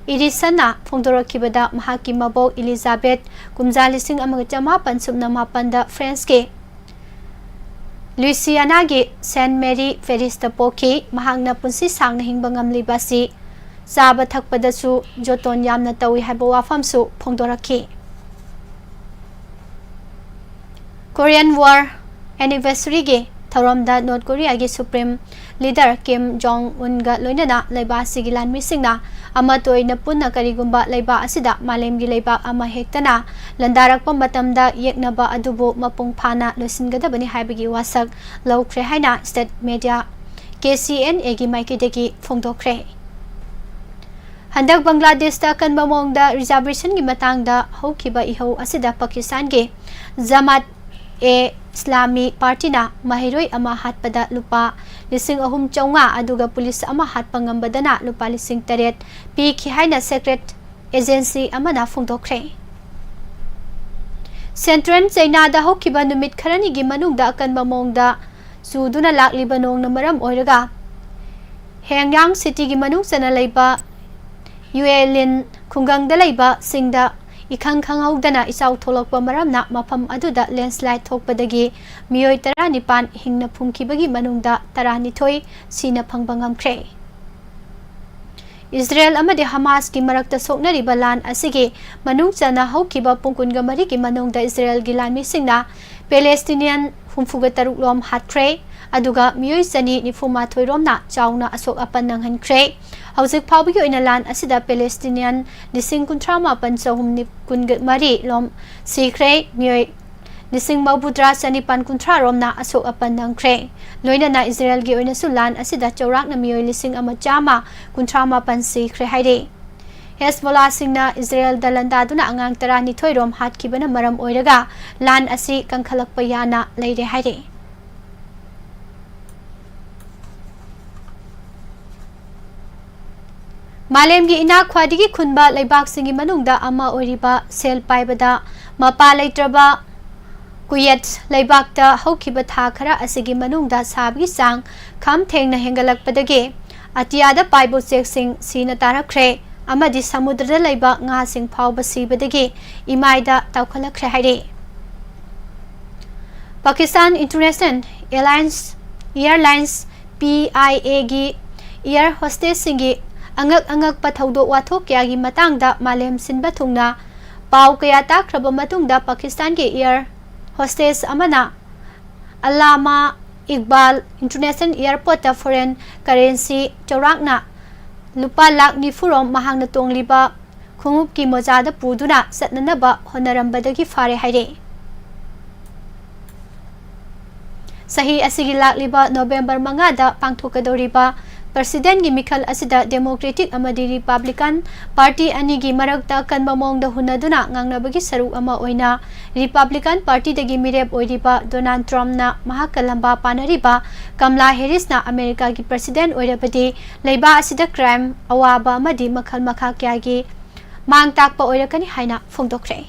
[SPEAKER 1] Irisana phongdorakibada mahaki mabo Elizabeth kumjalising amagachamapan subna mapanda France ke Louisiana gi Saint Mary Ferris poki mahangna punsi sangna hingba ngamlibasi Saba thakpadasu joton yamna tawi haiba wafam su phongdoraki Korean War anniversary ge थौरमदा North Korea की supreme leader Kim Jong उनगा लोइनना लेबा सिगी लानमी सिंगना अमतोइना पुन्ना करिगुंबा लेबा असिदा मालेमगी लेबा अमा हेक्तना लंदारकपा मतमदा येकनबा अदुबो मपुंग फाना लोसिनगदबनी हाइबगी वासक लौख्रे हाइना स्टेट मीडिया KCNA की माइकेदगी फोंदोख्रे हंदक बांग्लादेश दा कनबा मोंगदा रिजर्वेशन की मतंगदा हौखिबा इहौ असिदा पाकिस्तान के जमात ए इस्लामी पार्टी ना महिरोई अमा हातपदा लुपा 3,400 अदुगा पुलिस अमा हातपा ngambadana लुपा 8,000 पीखि हाइना सेक्रेट एजेंसी अमना फोंदोख्रे सेंट्रल चाइना दा हौखिबा नुमित खरनी की मनुंगदा कनबा मोंगदा चुदुना लाक्लिबा नोंगना मरम ओइरगा हेंगयांग सिटी की मनुंग सना लेबा युएलिन खुंगंगदा लेबा सिंगदा इखंग खंगौदना इसाउ थोलकपा मरमना मफम अदुदा लैंडस्लाइड थोकपदगी मियोय 19 हिंगना फुमखिबगी मनुंगदा 12 सीना फंगबा ngamkhre इस्राएल अमदे हमास की मरक्ता सोकनरिबा लान असिगे मनुंग चना हौखिबा पुंकुनगा मरी की मनुंगदा इस्राएल की लानमी सिंगना पैलेस्टीनियन 63 लोम हात्ख्रे अदुगा मियोय चनी 94 रोमना चाउना असोक अपन नंगहनख्रे हौजिक फाउबगी ओइना लान असिदा पैलेस्टीनियन 19,900 लोम सीख्रे मियोय 19,900 रोमना असोक अपन नंगख्रे लोइना इस्राएल की ओइना सु लान असिदा चौराकना मियोय 1,150 सीख्रे हाइरे हेस्बोला सिंगना इस्राएल दलंदादुना अंगांग 12 रोम हातखिबना मरम ओइरगा लान असि कंखलकपा याना लेरे हाइरे मालेम की इना ख्वादिगी खुनबा लेबाक सिंगी मनुंगदा अमा ओइरिबा सेल पाइबदा मपा लेत्रबा कुयेट लेबाकता हौखिबा था खरा असिगी मनुंगदा साबगी सांग खम थेंगना हेंगलकपदगे अतियादा पाइबो चेकसिंग सीना तारखरे अमदि समुद्रदा लेबा nga sing phawba sibadagi imaida tawkhalakre haire Pakistan International Airlines PIA gi air hostess singi angak pathaudo wathok kya gi matangda malem sinba thungna pau kaya takraba matungda Pakistan ke air hostess amana Allama Iqbal International Airport ta foreign currency chawrakna लुपा lakh निफुरोम महांगना तोंगलिबा खुंगुप की मोजादा पुदुना सतननबा होनरंबदगी फारे हाइरे सही असिगी लाखलिबा नवंबर 5 दा पांगथोकदोरिबा president की मिखल असिदा democratic अमदी republican party अनि की मरकता कनबा मोंगदा हुनदुना ngangnabagi saru ama oina republican party दगी मिरेब ओइरिबा डोनाल्ड ट्रम्प ना महाकलंबा पानरिबा कमला हैरिस ना अमेरिका की प्रेसिडेंट ओइरबदि लेबा असिदा क्राइम अवाबा अमदि मखल मखा क्यागी मांग ताकपा ओइरकनी हाइना फोंदोख्रे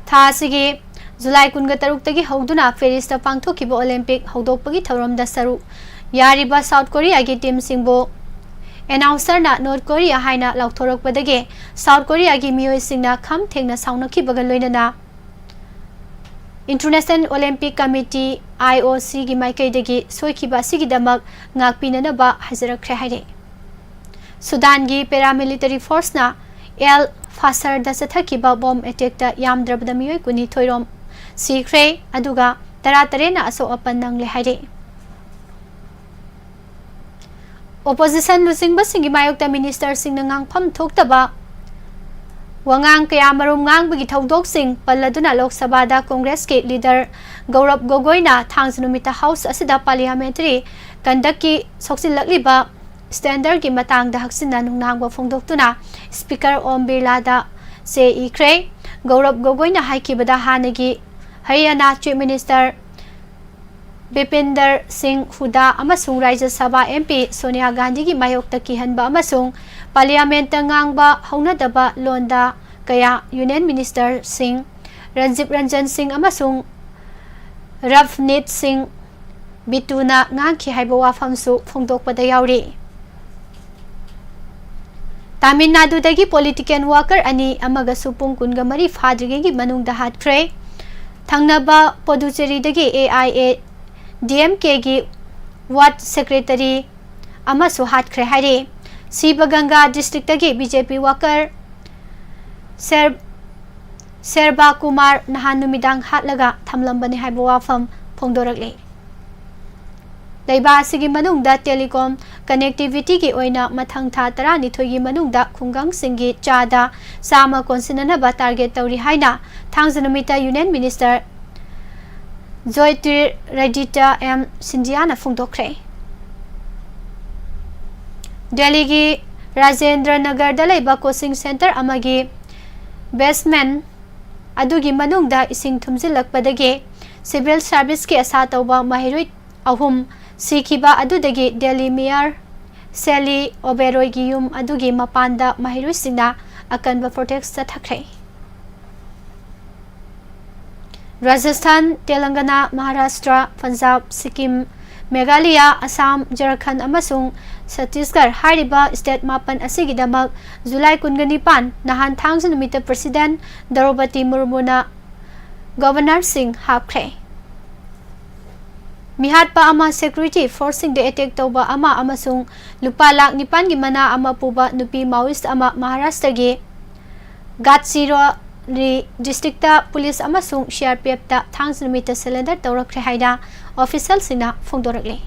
[SPEAKER 1] थासिगे जुलाई 23 तगी हौदुना पेरिस ता पांगथोखिबा ओलंपिक हौदोकपगी थौरमदा सरू यारिबा साउथ कोरिया की टीम सिंगबो एनाउंसर ना नॉर्थ कोरिया हाइना लाउथोरकपदगे साउथ कोरिया की मियोय सिंगना खम थेंगना साउनखिबगा लोइनना इंटरनेशनल ओलंपिक कमिटी IOC की माइकैदगी सोइखिबा सिगिदमक ngakpinanaba हाजरखरे हाइरे सुदान की पैरामिलिटरी फोर्स ना एल फासर दा चथखिबा बॉम्ब अटैक ता यामद्रबदा मियोय 19 रोम सीख्रे अदुगा 13 ना असो अपन नंगले हाइरे Opposition losing basingi mayokta minister sing nangang pham thoktaba wangang kaya marum ngang bagi thaudok sing palladuna lok sabha da congress ke leader Gaurav Gogoi na thangnumita house asida parliamentary conduct ki soksilakliba standard ki matang da haksina nungnangba phongdoktuna speaker Om Birla da se ikre Gaurav Gogoi na haikibada hanagi Haryana chief minister Bipinder Singh Huda amasung Rajya Sabha MP Sonia Gandhi की मायोक्ता की हनबा अमसुंग parliament ngang haunadaba londa kaya Union Minister Singh Ranjit Ranjan Singh amasung Ravneet Singh Bituna ngangki haiba WAPHAM su phongdokpada yauri Tamil Nadu dagi political worker ani amaga supung kunga mari fadrigi manungda hatkre thangnaba Puducherry dagi AIA DMK की ward secretary अमसु हातख्रे हाइरे Sivaganga district की BJP worker Serba Kumar nahan numidang hatlaga thamlambani haiba wafam phongdorakle leiba asigi manungda telecom connectivity ki oina mathang tha 12 gi manungda khungang singi chada sama konsinanaba target tawri haina thangjanumita union minister Joytir Radita M Sindiana phongdokre Delhi gi Rajendra Nagar da leiba coaching center amagi basement adugi manungda ising thumjilakpadagi civil service ki asa tawba mahirui ahum sikhiba adudagi Delhi Mayor Sally Oberoi gi yum adugi mapanda mahirui singna akanba protest thakre Rajasthan, Telangana, Maharashtra, Punjab, Sikkim, Meghalaya, Assam, Jharkhand amasung Chhattisgarh hariba state mapan asigidamak July 19 nahan thangjanumita President Draupadi Murmuna Governor Singh hapkre mihatpa ama security forcing the attack tawba ama amasung lupa lak nipan gi mana ama puba nupi Maoist ama Maharashtra gi Gadchiro district ta police amasung CRPF ta thangjanumita cylinder tawrakre haida official sina phongdorakle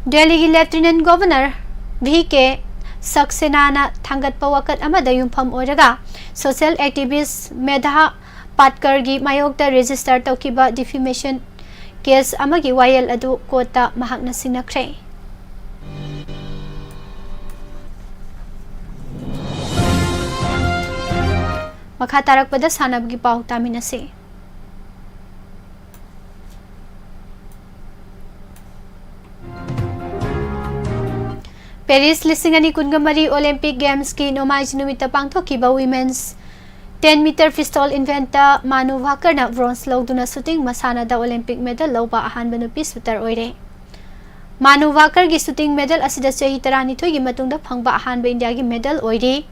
[SPEAKER 1] Delhi gi Lieutenant Governor VK Saxena thangatpa wakat amada yumpham oiraga social activist Medha Patkar gi mayokta register tawkiba defamation case amagi wayel adu kota mahakna sinakre makha tarakpada sanabgi pau taminase Paris Lisingani Kungamari Olympic Games ki Nomaijinumita Pangthokiba Women's 10 meter pistol inventa Manu Bhaker na bronze lawduna shooting masana da Olympic medal lawba ahanba nupi shooter oire Manu Bhaker gi shooting medal asida chahi 12 gi matungda phangba ahanba India gi medal oire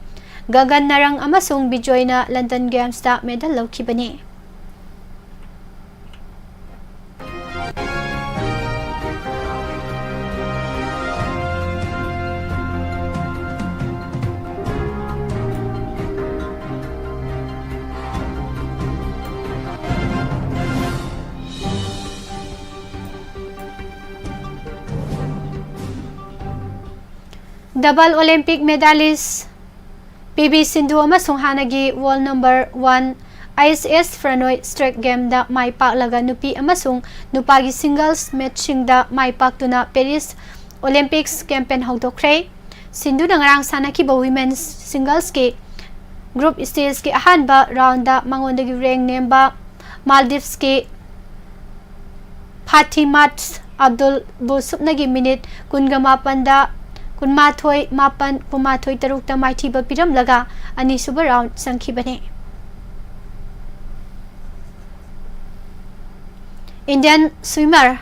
[SPEAKER 1] Gagan Narang amasung Bijoy na London Games da medal lawkhibani Double Olympic medalist PB Sindhu amasung hanagi world number 1 ISS Franoi Strike Game da mai paklaga nupi amasung nupagi singles matching da mai paktuna Paris Olympics campaign hawdokre Sindhu nangrang sanakiba women's singles ki group stage ki ahanba round da mangondagi rank nemba Maldives ki Fatimat Abdul Busupnagi minute kungamapan da Kunmathoi mapan kumathoi tarukta maithiba piram laga ani suba round sangkhibane Indian swimmer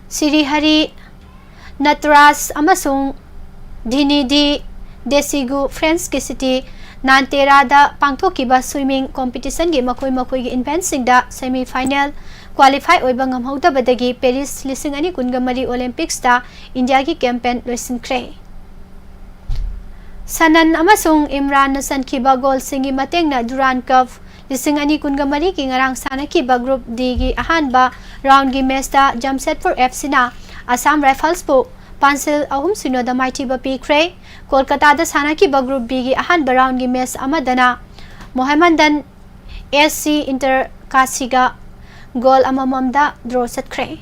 [SPEAKER 1] Siri Hari Natras amasung Dhinidi Desigu France ki city Nantera da pangthokiba swimming competition gi makoi gi event da semi final qualify oiba ngamhaudabadagi Paris 2023 Olympics da India gi campaign loisinkhre Sanan amasung Imran na sankiba goal singi mateng na Durand Cup 2023 ki ngarang sanakiba group D gi ahanba round gi match da Jamshedpur FC na Assam Rifles po Pansil ahum sino da maithiba pikre Kolkata da sanakiba group B gi ahanba round gi match amadana Mohammedan SC Inter Kasiga goal amamamda draw satkre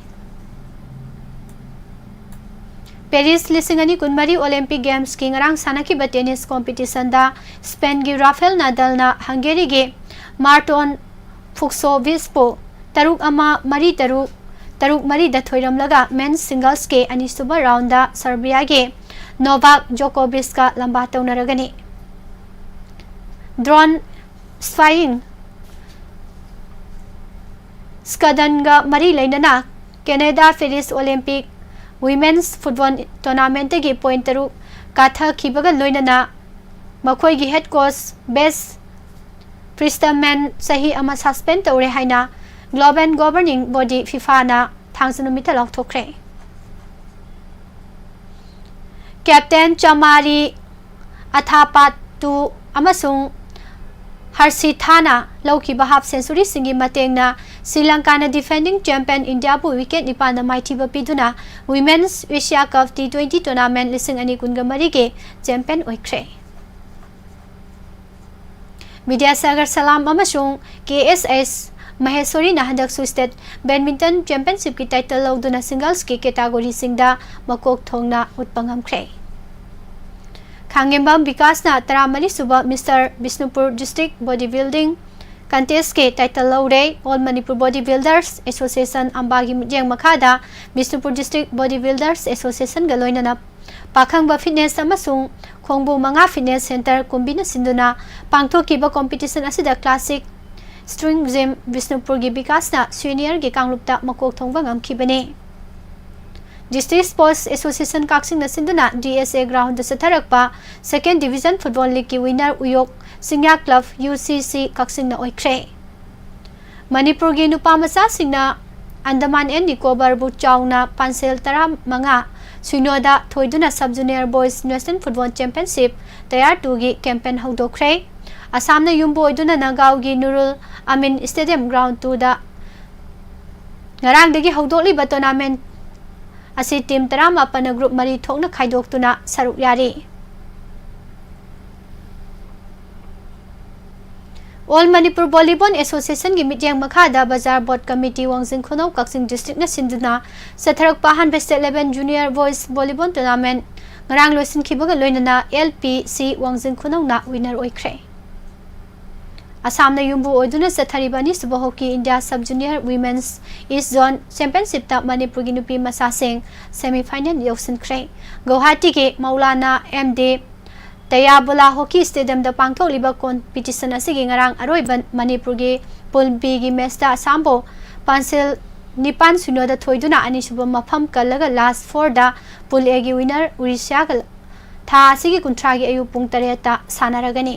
[SPEAKER 1] Paris 2023 Olympic Games ki ngarang sanakiba tennis competition da Spain gi Rafael Nadal na Hungary gi Marton Fucsovics po taruk mari da thoiram laga men's singles ke ani suba round da Serbia gi Novak Djokovic ka lamba taunaragani drone spying skadanga mari lainana Canada Paris Olympic Women's Football Tournament gi point taru katha khibaga loinana makhoi gi head coach best Priestman sahi ama suspend tawre haina Global Governing Body FIFA na thangsanumita laukthokre Captain Chamari Athapatu amasung RASHI थाना लौकिबा half century सिंगी मतेंगना श्रीलंका ना defending champion India बु wicket निपान माइथिबा पिदुना women's Asia cup T20 tournament लिसिंग अनि कुनगा मरी के चैंपियन ओइख्रे विद्यासागर सलाम अमसुंग KSS महेश्वरी ना हंदक स्टेट बैडमिंटन चैंपियनशिप की टाइटल लौदुना सिंगल्स की कैटेगरी सिंगदा मकोक थोंगना उत्पंगमख्रे खांगेंबम विकास ना तरामरी सुबह mister Bishnupur district body building contest के टाइटल लौरे all Manipur body builders association अंबागी मुजेंग मखादा Bishnupur district body builders association गलोइनना पाखंगबा फिटनेस अमसुंग खोंगबु मंगा फिटनेस सेंटर कुंबिना सिंधुना पांगथोकिबा कंपटीशन असिदा क्लासिक स्ट्रिंग जिम बिष्णुपुर की विकास ना सीनियर के कांगलुपता मकोक thongba ngam district sports association Kakching सिंधुना DSA ग्राउंड सथरकपा सेकेंड डिवीजन फुटबॉल लीग की विनर उयोग सिंग्या क्लब UCC काक्सिंग ओइख्रे मणिपुर की नुपा मचा सिंगना अंडमान एंड निकोबार बु चाउना पांसेल 15 सुनोदा थोइदुना sub junior boys national football championship tier 2 की कैंपेन हौदोख्रे असम युम्बो ओइदुना नगाव की नुरुल अमीन स्टेडियम ग्राउंड 2 दा ngaraangdagi haudoklibा टूर्नामेंट असी टीम 14 ग्रुप मरी थोकना खाइदोक्तुना सरुक यारी ऑल मणिपुर वॉलीबॉल एसोसिएशन की मिटिंग मखादा bazaar board committee Wangjing Khunou Kakching district ना सिंधुना सथरक पाहन best 11 junior boys volleyball tournament ngarang loisin khibaga loinana LPC Wangjing Khunou ना विनर ओइख्रे असम युम्बु ओइदुना सथरिबानी सुबह hockey India sub junior women's east zone championship ता मणिपुर की नुपी मसासेंग सेमीफाइनल यौसनख्रे गुवाहाटी के मौलाना MD तयाबुला हॉकी स्टेडियम दा पांगथोलिबा कॉम्पिटिशन असिगी ngarang अरोइबन मणिपुर की पुल बी की मैच दा असमबो पांसेल 9-0 दा थोइदुना अनिसुब मफम कलगा लास्ट 4 दा पुल ए की विनर उड़ीसा का था असिगी कुंट्रा की अयु पुंग 3 ता सानारगनी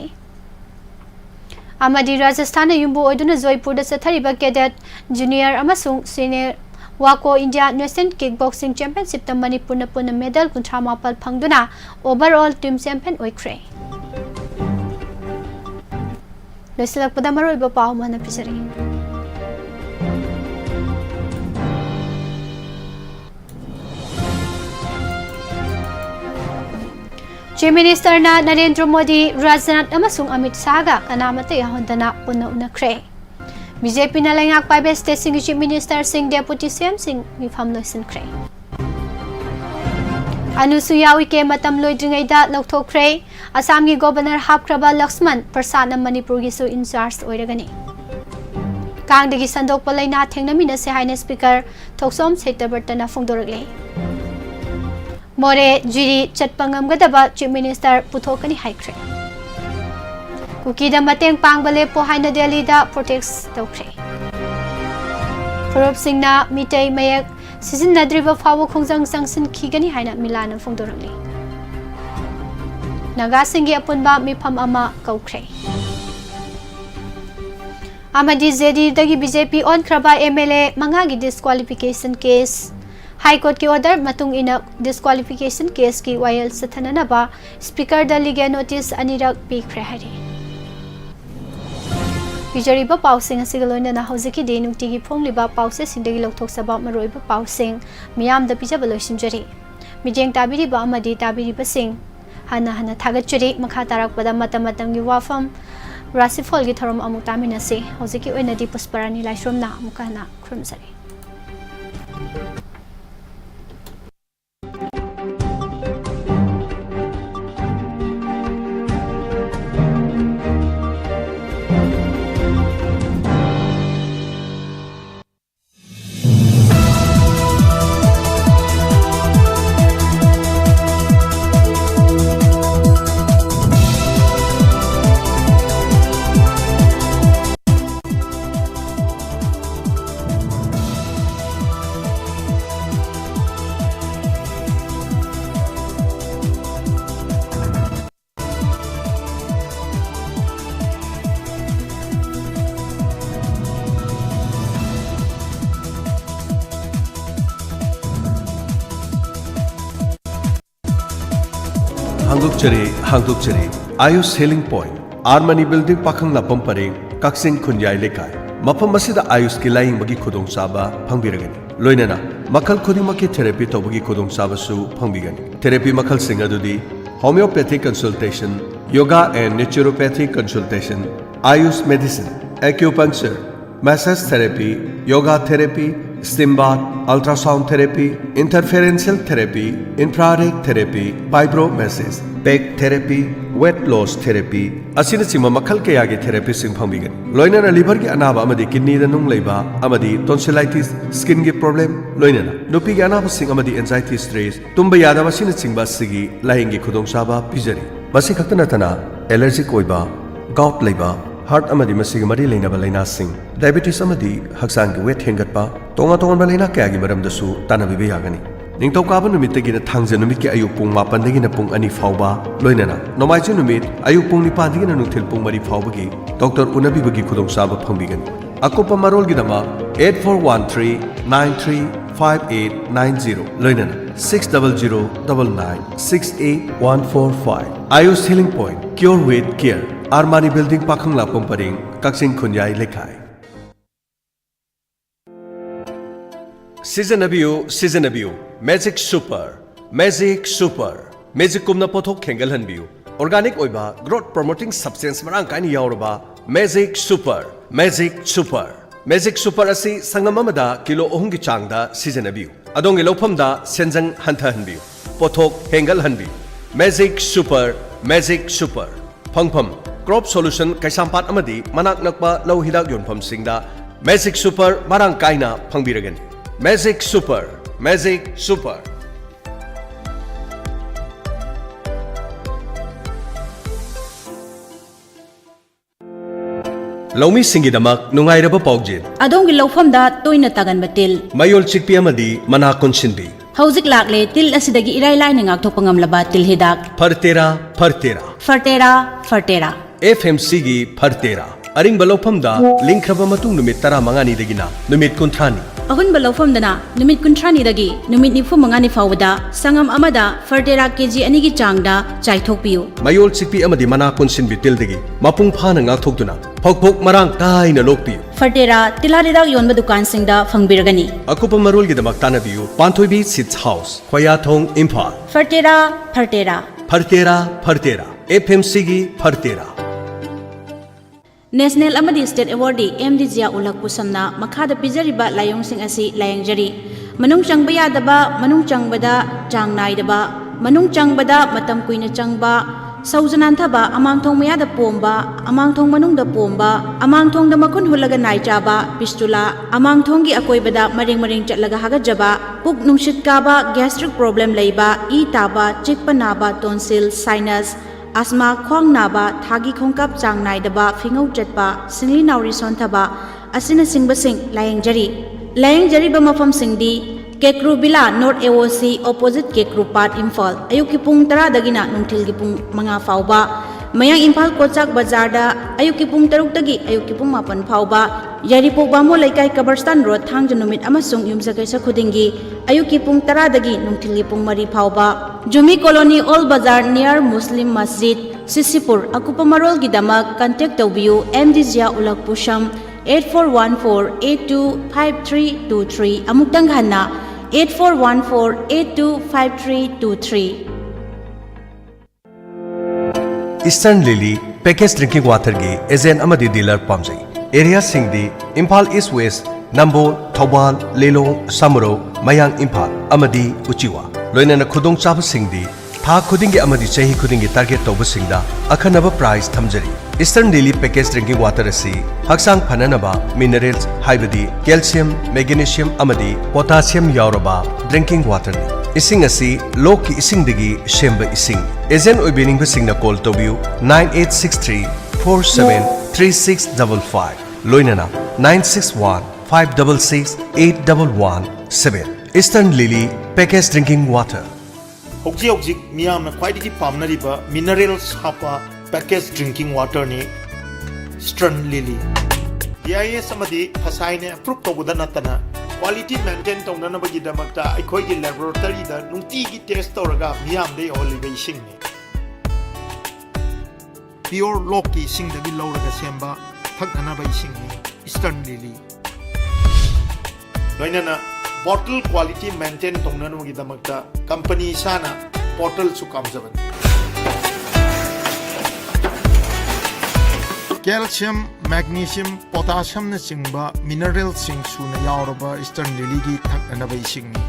[SPEAKER 1] अमदी राजस्थान युम्बु ओइदुना जयपुर सथरिबा कैडेट जूनियर अमसुंग सीनियर वाको India national kick boxing championship Manipur पुन मेडल 38 फंगदुना ओवरऑल टीम चैंपियन ओइख्रे लोइसलकपदा मरोइबा पाउ मन पिसरी चीफ मिनिस्टर नरेंद्र मोदी राजनाथ अमसुंग अमित शाह का कनामत याहोंदना पुनः उनख्रे बीजेपी ना लेंगाक पाइबे स्टेट सिंह चीफ मिनिस्टर सिंह डेपुटी सीएम सिंह मिफाम लोइसनख्रे अनुसुयावी के मतम लोइद्रिंगैदा लौथोख्रे असम की गवर्नर हापख्रबा लक्ष्मण प्रसाद मणिपुर की सु इंचार्ज ओइरगनी कांगदगी संदोकपा लैना थेंगनमिनसे हाइने स्पीकर थोक्सोम सेक्टरबर्टना फोंदोरगले मोरे जिरी चटपंगमगदबा चीफ मिनिस्टर पुथोकनी हाइख्रे कुकीदा मतेंग पांगबले पोहाइना दिल्लीदा प्रोटेक्स तौख्रे फरूप सिंहना मिटै मयक सिजिनद्रिबा फावो खोंजंग संगसिन खिगनी हाइना मिलाना फोंदोरगले नागा सिंह अपुनबा मिफम अमा कौख्रे अमदी जेडीदगी बीजेपी ओनख्रबा MLA मंगा की डिस्क्वालिफिकेशन केस हाई कोर्ट की ऑर्डर मतुंग इन डिस्क्वालिफिकेशन केस की वायल सथननबा स्पीकर द लीगल नोटिस अनिरक पीख्रे हरि पिजरीबा पाउसिंग असिगलोइना हौजिकी दे नुक्तिगी फोंगलिबा पाउसे सिंदगी लौथोकसबा मरोइबा पाउसिंग मियाम द पिजबा लोइसिनजरी मिजेंग ताबिरिबा अमदी ताबिरिबा सिंह हना थागतचरी मखा तारकपदा मतम की वाफम राशिफल की थरम अमु तामिनसे हौजिकी ओइनदी पुष्परानी लाइश्रमना मुकाना खुरमसरी
[SPEAKER 2] Hangdukchari Ayush Healing Point आर्मनी बिल्डिंग पाखंग लापम परेंग कक्सिंग खुंजाई लेखाई मफम मसिदा आयुष की लाइंग बगी खुदोंग साबा फंगबिरगनी लोइनना मखल खुदिंगमकी थेरेपी तौबगी खुदोंग साबसु फंगबिगनी थेरेपी मखल सिंग अदुदी homeopathic consultation yoga and naturopathic consultation Ayush medicine acupuncture massage therapy yoga therapy steam bath ultrasound therapy interferential therapy infrared therapy फाइब्रोमेसिस back therapy weight loss therapy असिनचिंबा मखल कयागी थेरेपी सिंग फंगबिगनी लोइनना लिवर की अनाबा अमदी किडनी दा नुंग लेबा अमदी टॉन्सिलाइटिस स्किन की प्रॉब्लम लोइनना नुपी की अनाबा सिंग अमदी एंजाइटी स्ट्रेस तुंबा यादबा सिनचिंबा सिगी लाहिंगी खुदोंसाबा पिजरी मसि खक्त नतना एलर्जिक ओइबा गाउट लेबा हार्ट अमदी मसिग मरी लेनबा लेना सिंग डायबिटीज अमदी हक्सांग की वेट हेंगटपा तोंगा तोंगा लेना कयागी मरमदसु तानबिबे यागनी निंगथौकाबा नुमितगिना थांजे नुमित की अयुक पुंग 8 पुंग 2 फाउबा लोइनना नोमाइचे नुमित अयुक पुंग 9 नुंथिल पुंग 3 फाउबगी डॉक्टर उनबिबगी खुदोंसाबा फंगबिगनी अकुपा मरोलगिदमा 8413935890 लोइनना 6009968145 Ayush healing point cure with care Armani building पाखंग लापम परेंग कक्सिंग खुंजाई लेखाई सीजन अबियो मैजिक सुपर मैजिक कुमना पोथोक खेंगल हनबियो ऑर्गेनिक ओइबा ग्रोथ प्रमोटिंग सब्सटेंस मरांग काइन यावरबा मैजिक सुपर असी संगम अमदा किलो 3 की चांगदा सीजन अबियो अदोंगे लौफमदा सेंजंग हंथा हनबियो पोथोक हेंगल हनबियो मैजिक सुपर फंगफम क्रॉप सॉल्यूशन कैसामपाट अमदी मनाक नकपा लौ हिदाक योनफम सिंगदा मैजिक सुपर मरांग काइना फंगबिरगनी मैजिक सुपर लौमी सिंगिदमक नुंगाइरबा पाउजेन
[SPEAKER 3] अदोंगी लौफमदा तोइना तागनबा तिल
[SPEAKER 2] मयोल चिकपी अमदी मना कुनसिनबी
[SPEAKER 3] हौजिक लाकले तिल असिदगी इराई लाइना ngakthokpa ngamlaba til hidak फरतेरा
[SPEAKER 2] FMC गी फरतेरा अरिंग बलौफमदा लिंखरबा मतुंग नुमित 15 दगिना नुमित 30
[SPEAKER 3] अहुन बलौफमदना नुमित 30 दगी नुमित 95 फावदा संगम अमदा फरतेरा केजी अनि की चांगदा चाइथोकपियो
[SPEAKER 2] मयोल चिकपी अमदी मना कुनसिन बितिल दगी मपुंग फाना ngakthokduna फोक मरांग काइना लोकपियो
[SPEAKER 3] फरतेरा तिलारिदाक योनबा दुकान सिंगदा फंगबिरगनी
[SPEAKER 2] अकुपा मरोल गी दमक तानबियो पांथोइबी सिट्स हाउस खोयाथोंग इम्फाल फरतेरा FMC गी फरतेरा
[SPEAKER 3] नेशनल अमदी स्टेट अवार्डी MD जिया उलक पुसमना मखादा पिजरिबा लायोंसिंग असि लायंगजरी मनुंग चंगबा यादबा मनुंग चंगबदा चांग नाइदबा मनुंग चंगबदा मतम कुइना चंगबा सौजनांथबा अमांगथोंग मयादा पोंबा अमांगथोंग मनुंगदा पोंबा अमांगथोंगदा मखुन हुलगा नाइचाबा पिस्टुला अमांगथोंगी अकोइबदा मरेंग चटलगा हागजबा पुक नुंशित काबा गैस्ट्रिक प्रॉब्लम लेबा ई ताबा चिकपा नाबा tonsil sinus asma khwang naba thagi khongkap chang naidaba fingau chatpa singli nauri sontaba asina singbasing layang jari ba mafam singdi Kekru Bila North AOC opposite Kekru Part Imphal ayuki pung 10 dagina nungthil gi pung 5 fauba mayang Imphal Kochak Bazar da ayuki pung 6 dagi ayuki pung 8 fauba Yaripok Bamo Laikai Kabarstan Road Thangja numit amasung yumsakaisa khudingi ayuki pung 10 dagi nungthil gi pung 3 fauba Jumi Colony Old Bazar near Muslim Masjid Sisipur akupa marol gi damak contact tawbiu MD Zia Ulak Pusham 8414825323 amuktang hanna 8414825323
[SPEAKER 2] Eastern Lily Package Drinking Water gi Ezen amadi dealer pamjai Area Singdi Imphal East West Nambol Thawbal Lelong Samuro Mayang Imphal amadi Uchiwa loinana khudong chaba singdi tha khudingi amadi chahi khudingi target tawba singda akhanaba price thamjari Eastern Daily Package Drinking Water asi haksang phananaba minerals haibadi calcium magnesium amadi potassium yauraba drinking water ni ising asi lok ki ising digi shemba ising agent oibening ba singna call tawbiu 9863473655 loinana 9615668117 Eastern Lily Package Drinking Water
[SPEAKER 4] Hojik miyam na khwaidagi pamnariba minerals hapa package drinking water ni Eastern Lily DIS amadi phasai ne approve tawbuda natana quality maintain tawna bagi damakta aikhoi gi laboratory da nungti gi test tawraga miyam dei olivation ni pure loki ising dagi lauraga semba thaknanaba isingni Eastern Lily loinana bottle quality maintain tongnanu gi damakta company sana bottle su kamjaban calcium magnesium potassium na chingba mineral sing suna yauraba Eastern Lily gi thaknanaba isingni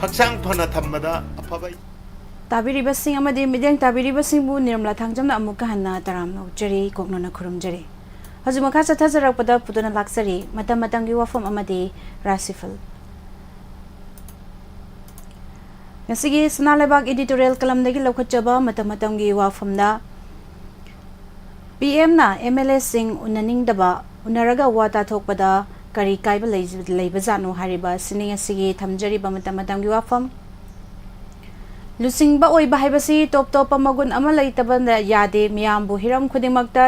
[SPEAKER 4] haksang phana thammada afaba
[SPEAKER 3] ताबीरिबसिंग अमदि मिदेंग ताबीरिबसिंगबु निर्मला थांजमना अमुका हन्ना तराम नौजरी कोकनोना खुरुमजरी हजुमखा चथाजरकपदा पुदना लाक्सरी मतम मतंगी वाफम अमदि राशिफल ngasiगी सनालेबाग एडिटोरियल कलमदगी लौखचबा मतम मतंगी वाफमदा पीएम ना एमएलए सिंग उननिंगदबा उनरगा वाता थोकपदा करी काइबा लेबजानो हारिबा सिनी ngasiगी थमजरीबा मतम मतंगी वाफम लुसिंगबा ओइबा हाइबसी टॉप टॉप मगुन अमा लैतबन यादे मियामबु हिरम खुदिमक्ता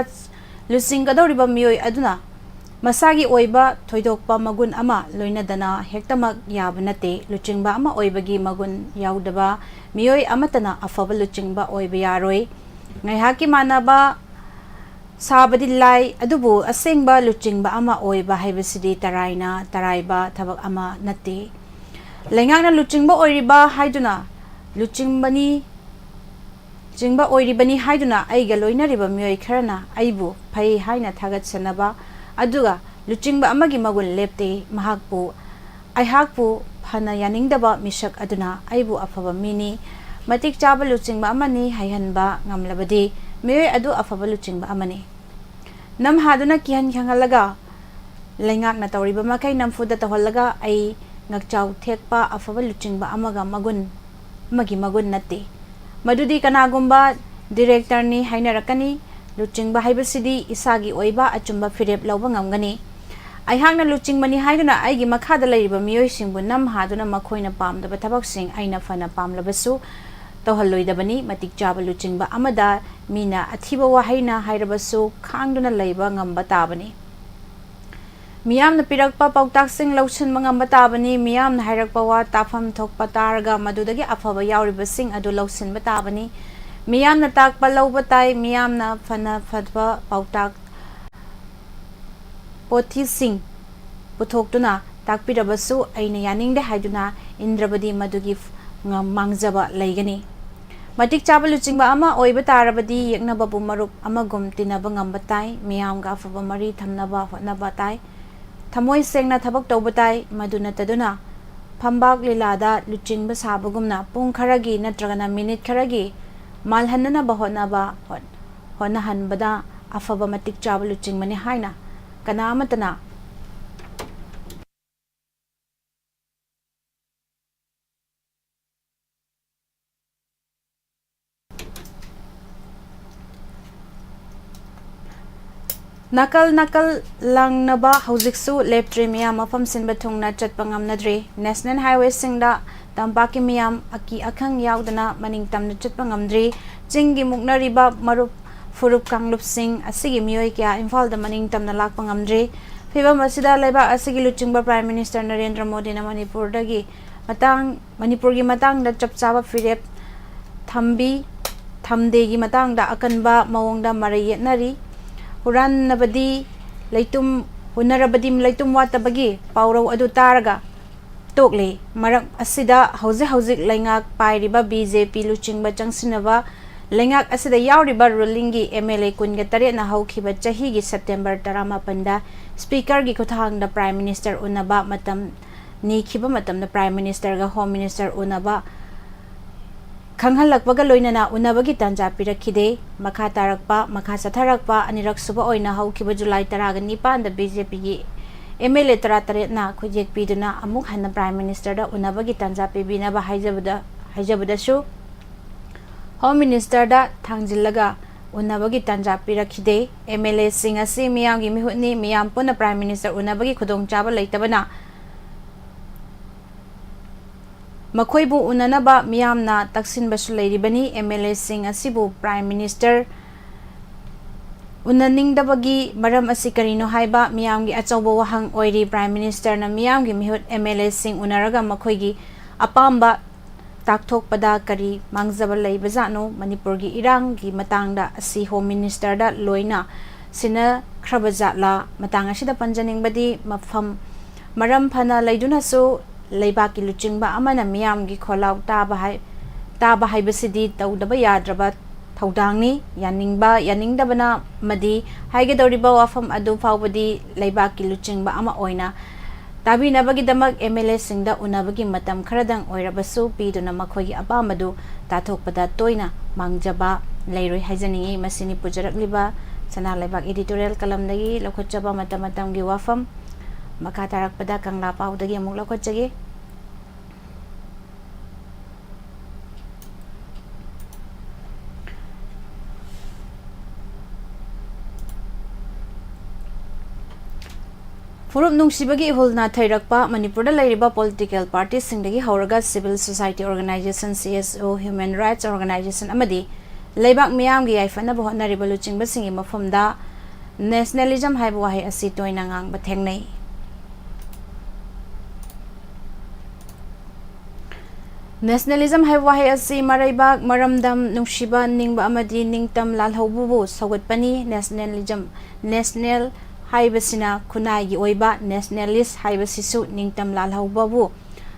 [SPEAKER 3] लुसिंगदौरिबा मियोय अदुना मसागी ओइबा थोइदोकपा मगुन अमा लोइनदना हेक्तमक याब नते लुचिंगबा अमा ओइबगी मगुन याउदबा मियोय अमतना अफब लुचिंगबा ओइबा यारोय ngaiha मानबा साबदि लाई अदुबु असेंगबा लुचिंगबा अमा ओइबा हाइबसिदि तराइना तराइबा थबक अमा नते लेंगाना लुचिंगबा ओइरिबा हाइदुना लुचिंगबनी चिंगबा ओइरिबनी हाइदुना आइगा लोइनरिबा मियोय खरना आइबु फै हाइना थागत सनबा अदुगा लुचिंगबा अमगी मगुन लेप्ते महाकपु आइहाकपु फना यानिंगदबा मिशक अदुना आइबु अफबा मिनी मतिक चाबा लुचिंगबा अमनी हाइहनबा ngamlabadi मियोय अदु अफबा लुचिंगबा अमनी नम हादुना किहन खंगलगा लेंगाकना तौरिबा मखै नमफुदा तहलगा आइ ngakchaw thekpa अफबा लुचिंगबा अमगा मगुन मगी मगुन नते मदुदी कनागुम्बा डायरेक्टर नि हाइनरकनी लुचिंगबा हाइबसिदी इसागी ओइबा अचुम्बा फिरेप लौबा ngamgani आइहांगना लुचिंगबनी हाइदुना आइगी मखादा लैरिबा मियोय सिंगबु नम हादुना मखोइना पामदबा थबक सिंग आइना फना पामलबसु तोहल्लोइदबनी मतिक चाबा लुचिंगबा अमदा मीना अथिबा वाहाइना हाइरबसु खांगदुना लैबा ngamba ताबनी मियामना पिरकपा पौताकसिंग लौछनबा ngamba ताबनी मियामना हाइरकपा वा ताफम थोकपा तारगा मदुदगी अफबा याउरिबसिंग अदु लौछनबा ताबनी मियामना ताकपा लौबा ताई मियामना फना फदबा पौताक पोथीसिंग पुथोक्तुना ताकपिरबसु आइना यानिंगदे हाइदुना इंद्रबदी मदुगी मांगजबा लैगनी मतिक चाबा लुचिंगबा अमा ओइबा तारबदी यeknababु मरुप अमगुम तिनबा ngamba ताई मियामगा अफबा मरी थमनबा होनबा ताई थमोय सेंगना थबक तौबताई मदुना तदुना फंबाग लीलादा लुचिंगबा साबगुमना पुंग खरगी नत्रगना मिनिट खरगी मालहनना बहोनबा होनहनबदा अफबा मतिक चाबा लुचिंगमनि हाइना कनामतना नकल नकल लंगनबा हौजिकसु लेप्ट्रे मियाम मफम सिनबा थुंगना चटपा ngamnadre नेशनल हाईवे सिंगदा तंपाकी मियाम अकी अखंग याउदना मनिंग तमना चटपा ngamdri चिंगी मुकनरिबा मरुप फुरुप कांगलुप सिंग असिगी मियोय क्या Imphal the मनिंग Tamanna Lakpa ngamdri फिबम असिदा लेबा असिगी लुचिंगबा प्राइम मिनिस्टर नरेंद्र मोदी ना मणिपुर की मतंग द चपचाबा फिरेप थम्बी थमदेगी मतंग द अकनबा मवंगदा मरयेनरी हुरानबदी लैतुम हुनरबदी लैतुम वातबगी पाउरौ अदु तारगा तोकले मरक असिदा हौजिक लैंगाक पाइरिबा बीजेपी लुचिंगबा चंगसिनबा लैंगाक असिदा याउरिबा रूलिंगी एमएलए कुनगा तरे ना हौखिबा चहीगी सेप्टेम्बर 18 दा स्पीकर की खुथांग द प्राइम मिनिस्टर उनबा मतम नीखिबा मतम द प्राइम मिनिस्टर गा होम मिनिस्टर उनबा खंगहलकपगा लोइनना उनबगी तंजा पिरखिदे मखा तारकपा मखा सथरकपा अनिरक सुबा ओइना हौखिबा जुलाई 19 द बीजेपी की एमएलए 33 ना खुजेक पिदुना अमुक हन प्राइम मिनिस्टर द उनबगी तंजा पिबिनबा हाइजबदसु होम मिनिस्टर द थांजिलगा उनबगी तंजा पिरखिदे एमएलए सिंग असि मियामगी मिहुनी मियाम पुना प्राइम मिनिस्टर उनबगी खुदोंग चाबा लैतबना मखोइबु उननबा मियामना तक्सिनबसु लैरिबनी एमएलए सिंग असिबु प्राइम मिनिस्टर उननिंगदबगी मरम असि करिनो हाइबा मियामगी अचौबो वहंग ओइरी प्राइम मिनिस्टर ना मियामगी मिहुत एमएलए सिंग उनरगा मखोइगी अपाम्बा takthokpada kari mangjaba leibajano Manipurgi irangi matangda asi Home Minister da loina sina khrabajatla matang asida panjaningbadi mafam maram phana leiduna so leibaki luchingba amana miyamgi kholau taba haibasidi tawdaba yadraba thawdangni yaningdabana madi haigedoriba wafam adu fawbadi leibaki luchingba ama oina tabi nabagi damak MLA singda unabagi matam kharadang oirabasu piduna makhogi apamadu tathokpada toina mangjaba leiroi haijaningi masini pujarakliba sana leibak editorial kalamdagi lokhotjaba matam-matamgi wafam makha tarakpada kangla pawdagi amuk lokhotjagi Furup nungsibagi ihulna thairakpa Manipurda lairiba political parties singdagi hauraga civil society organization CSO human rights organization amadi leibak miyamgi yaifana bohonariba luchingba singi mafamda nationalism haiba wahi asi toina ngangba thengnai nationalism haiba wahi asi maraibak maramdam nungshiba ningba amadi ningtam lalhaububu sagatpani national haibasina kunai gi oiba nationalist haibasisu ningtam lalhaubabu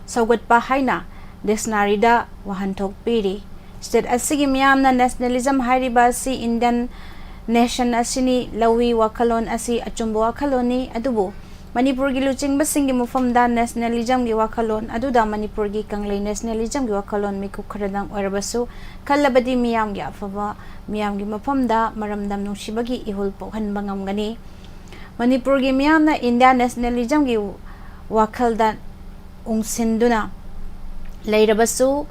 [SPEAKER 3] saugatpa haina dictionary da wahanthok piri state asigi miyamna nationalism hairiba si Indian nation asini lawi wakalon asi achumbo wakaloni adubu Manipur gi luchingba singi mufamda nationalism gi wakalon aduda Manipur gi kanglei nationalism gi wakalon miku kharadang oirabasu kallabadi miyam gi afaba miyam gi mafamda maramdam nungsibagi ihul pokhanba ngamgani Manipur gi miyamna India nationalism gi wakalda ungsinduna leirabasu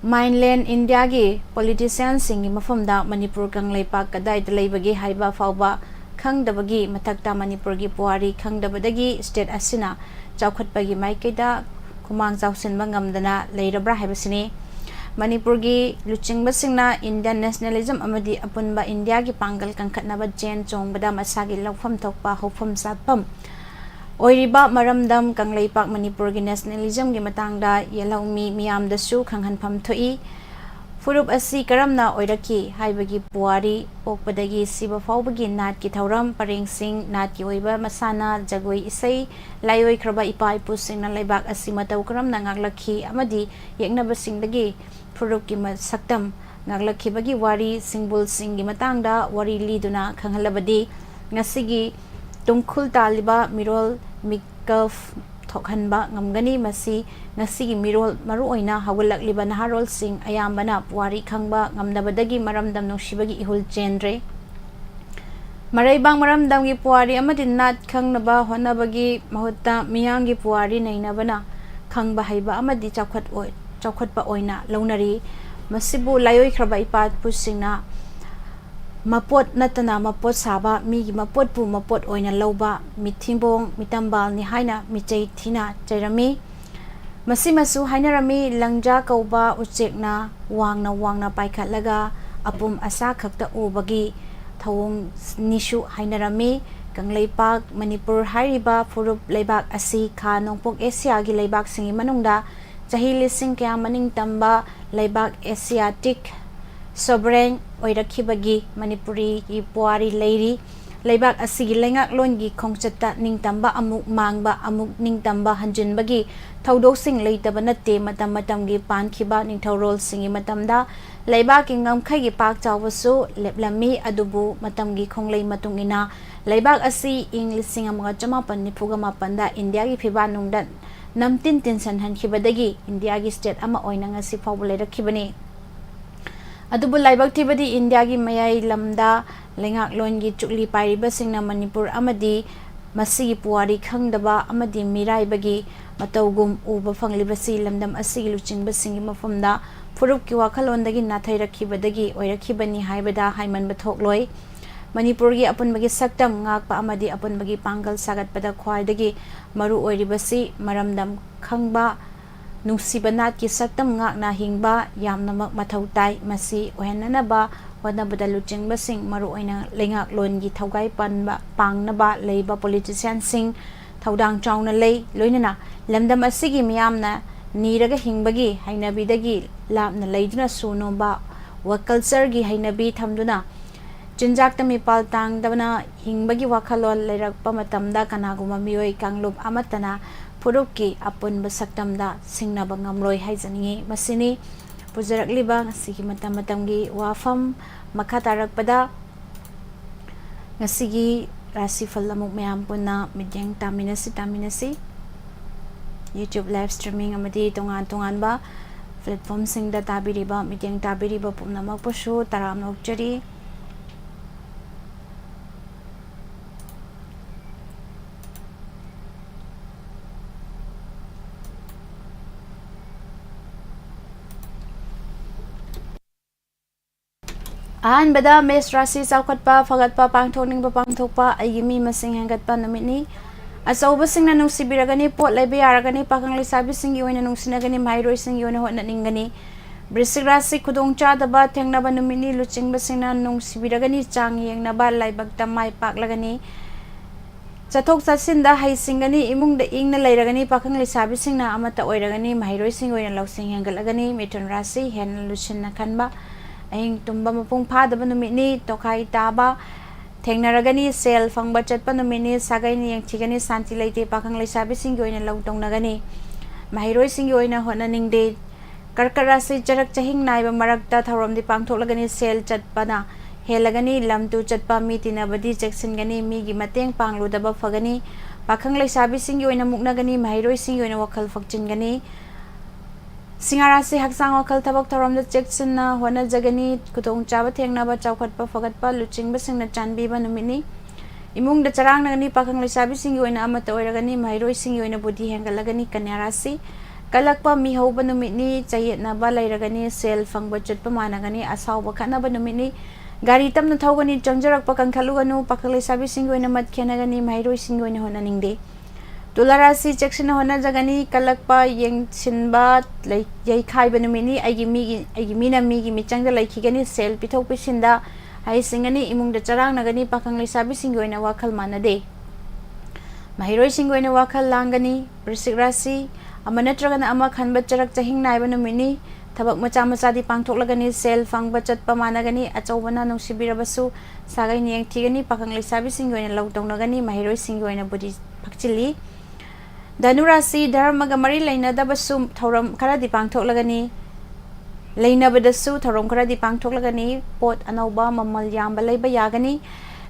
[SPEAKER 3] mainland India gi politicians singi mafamda Manipur kanglei pak kadai leibagi haiba fawba khangdabagi mathakta Manipur gi puari khangdabadagi state asina chawkhatpagi maikaida kumang chawsinba ngamdana leirabra haibasini Manipur gi luchingba singna Indian nationalism amadi apunba India gi pangal kangkhatnaba jen chongbada masagi lawfam thokpa hofam satpam oiriba maramdam kanglei pak Manipur gi nationalism gi matangda yelaumi miyamdasu khanghanpham thoi furup asi karamna oiraki haibagi puari pokpadagi siba fawbagi nat ki thauram parengsing nat ki oiba masana jagoi isai laioi khraba ipa ipu singna leibak asi matau karamna ngaglakhi amadi yeknaba singdagi furup ki masaktam ngaglakhi bagi wari singbul singi matangda wari liduna khanghalabadi ngasigi tungkhul taliba mirol mikaf thokhanba ngamgani masi ngasigi mirol maru oina hawalakliba naharol sing ayambana puari khangba ngamnabadagi maramdam nungsibagi ihul cendre maraibang maramdam gi puari amadi nat khangnaba honabagi mahutta miyangi puari nainabana khangba haiba amadi chawkhatpa oina launari masibu layoi khraba ipat pusingna mapot natana mapot saba migi mapot pu mapot oina loba mithingbong mitambal ni haina michei thina chairami masimasu hainarami langja kauba uchekna wangna paikhatlaga apum asa khakta ubagi thawong nishu hainarami kangleipak Manipur hairiba furup leibak asi kha nongpok Asia gi leibak singi manungda chahi lising kya maning tamba leibak Asiatic sovereign oirakhibagi Manipuri gi puari leiri leibak asigi lengak longi khongchatta ningtamba amuk mangba amuk ningtamba hanjinbagi thaudosing leitaba natte matam gi pankhiba ningthaurol singi matamda leibak ki ngamkhai gi pak chawbasu leplami adubu matam gi khonglei matungina leibak asi English amga chamapan nifuga mapanda India gi phiba nungdan namtin tinsan hankhibadagi India gi state ama oina ngasi fawbule rakhibani adubu laibak thibadi India gi mayai lamda lengak longi chukli pairiba singna Manipur amadi masigi puari khangdaba amadi mirai bagi matawgum uba fanglibasi lamdam asigi luchingba singi mafamda furup ki wakhalondagi nathai rakhibadagi oirakhibani haibada haiman bathokloi Manipur gi apunbagi saktam ngakpa amadi apunbagi pangal sagatpada khwaidagi maru oiribasi maramdam khangba nungsibanat ki saktam ngakna hingba yamnamak mathau tai masi ohenanaba wadnabada luchingba sing maru oina lengak longi thaugai panba pangnaba leiba politician sing thaudang chauna lei loinana lamdam asigi miyamna नीरगा हिंबगी हैनबीदगी लापना लैदुना सुनोबा व कल्चरगी हैनबी थमदुना चिंजाक मिपाल तांगदबना हिंबगी वाखलोल लेरकपा मतमदा कनागुमा मियोय कांगलुप अमतना फुरुकी अपुनब सक्तमदा सिंगनबा ngamroi हाइजनिए मसिनी पुजरकलिबा ngasiगी matamgi wafam makha tarakpada ngasigi rasifal amuk mayam punna midyang taminasi YouTube live streaming amadi tongan ba platform singda tabiriba midyang tabiriba pumnamak pusu taram nokjari अहनबदा मेष राशि चाउखटपा फगटपा पांथोकनिंगबा पांथोकपा आइगी मी मसिंग हेंगटपा नुमितनी अचौबसिंगना नुंसिबिरगनी pot लेबे यारगनी पाखंग लेसाबिसिंगी ओइना नुंसिनगनी माइरोइसिंगी ओइना होटनानिंगनी वृश्चिक राशि खुदोंचादबा थेंगनबा नुमितनी लुचिंगबसिंगना नुंसिबिरगनी चांग येंगनबा लाइबक्ता माइ पाकलगनी चथोक चसिंदा हाइसिंगनी इमुंगदा इंगना लेरगनी पाखंग लेसाबिसिंगना अमता ओइरगनी माइरोइसिंग ओइना लौसिंग हेंगलगनी मिथुन राशि हेन लुचिनना खनबा अहिंग तुम्बा मपुंग फादबा नुमितनी तोखाई ताबा थेंगनरगनी cell फंगबा चटपा नुमितनी सागैनी यंगथिगनी शांति लेते पाखंग लेसाबिसिंगी ओइना लौतोंगनगनी माहिरोइसिंगी ओइना होटनानिंगदे कर्कट राशि चरक चहिंग नाइबा मरकता थौरमदि पांगथोकलगनी सेल चटपना हेलगनी लमतु चटपा मी तिनबदि चेक्सिनगनी मीगी मतेंग पांगलुदबा फगनी पाखंग लेसाबिसिंगी ओइना मुक्नगनी माहिरोइसिंगी ओइना वखल फक्चिनगनी सिंगाराशि हक्सांग वखल थबक थौरमद चेक्सिनना होनजगनी खुदोंचाबा थेंगनबा चाउखटपा फगटपा लुचिंगबसिंगना चानबीबा नुमितनी इमुंगदा चरांगनगनी पाखंग लेसाबिसिंगी ओइना अमता ओइरगनी माहिरोइसिंगी ओइना बुद्धि हेंगलगनी कन्या राशि कलकपा मिहौबा नुमितनी चयेतनबा लेरगनी सेल फंगबा चटपा मानगनी असावबा खनबा नुमितनी गाड़ी तमना थौगनी चंजरकपा कंखलुगनु पाखंग लेसाबिसिंगी ओइना मत खेनगनी माहिरोइसिंगी ओइना होननिंगदे तुला राशि चेक्सिन होनजगनी कलकपा येंगसिनबा यैखाइबा नुमितनी आइगी मीना मीगी मिचंगदा लैखिगनी सेल पिथौक पिसिंदा हाइसिंगनी इमुंगदा चरांगनगनी पाखंग लेसाबिसिंगी ओइना वाखल मानदे माहिरोइसिंगी ओइना वाखल लांगनी वृश्चिक राशि नत्रगना अमा खनबा चरक चहिंग नाइबा नुमितनी थबक मचा मचादी पांगथोकलगनी सेल फंगबा चटपा मानगनी अचौबना नुंसिबिरबसु सागैनी यंगथिगनी पाखंग लेसाबिसिंगी ओइना लौतोंगनगनी माहिरोइसिंगी ओइना बुद्धि फक्चिली धनु राशि धर्मगा मरी लेनदबसु थौरम खरादि पांगथोकलगनी लेनबदसु थौरम खरादि पांगथोकलगनी पोट अनौबा ममल यामबा लैबा यागनी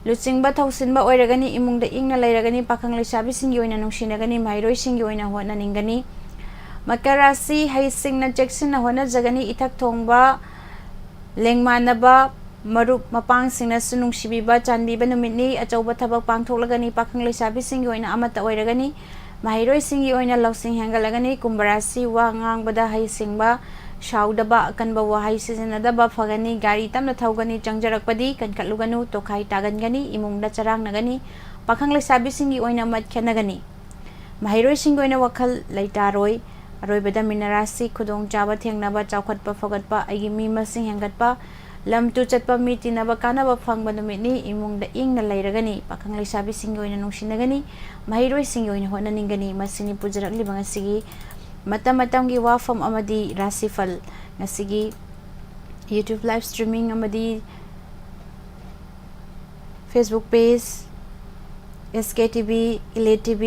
[SPEAKER 3] लुचिंगबा थौसिनबा ओइरगनी इमुंगदा इंगना लेरगनी पाखंग लेसाबिसिंगी ओइना नुंसिनगनी माहिरोइसिंगी ओइना होटनानिंगनी मकर राशि हाइसिंगना चेक्सिनना होनजगनी इथक थोंगबा लेंगमानबा मरुप मपांगसिंगनासु नुंसिबिबा चानबीबा नुमितनी अचौबा थबक पांगथोकलगनी पाखंग लेसाबिसिंगी ओइना अमता ओइरगनी माहिरोइसिंगी ओइना लौसिंग हेंगलगनी कुंभ राशि वा ngangbada हाइसिंगबा शाउदबा अकनबा वाहाई सिजनदबा फगनी गाड़ी तमना थौगनी चंजरकपदी कनकलुगनु तोखाई तागनगनी इमुंगदा चरांगनगनी पाखंग लेसाबिसिंगी ओइना मत खेनगनी माहिरोइसिंगी ओइना वखल लैतारोय अरोइबदा मीना राशि खुदोंचाबा थेंगनबा चाउखटपा फगटपा आइगी मी मसिंग हेंगटपा लमतु चटपा मी तिनबा कानबा फंगबा नुमितनी इमुंगदा इंगना लेरगनी पाखंग लेसाबिसिंगी ओइना नुंसिनगनी माहिरोइसिंगी ओइना होटनानिंगनी मसिनी पुजरकलिबा ngasiगी matam-matamgi wafam amadi rasifal ngasigi YouTube live streaming amadi Facebook page SKTV Elite TV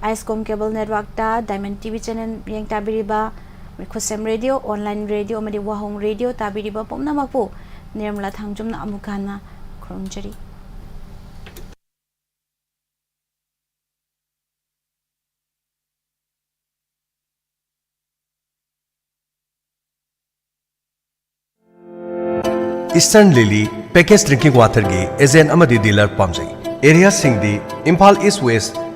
[SPEAKER 3] Icecom cable network ta Diamond TV channel yang tabiriba Khosem radio online radio amadi wahong radio tabiriba pomna makpo nirmala thangjumna amukana khronjari
[SPEAKER 2] Eastern Lily Packaged Drinking Water gi agent amadi dealer pamjai area singdi Imphal East West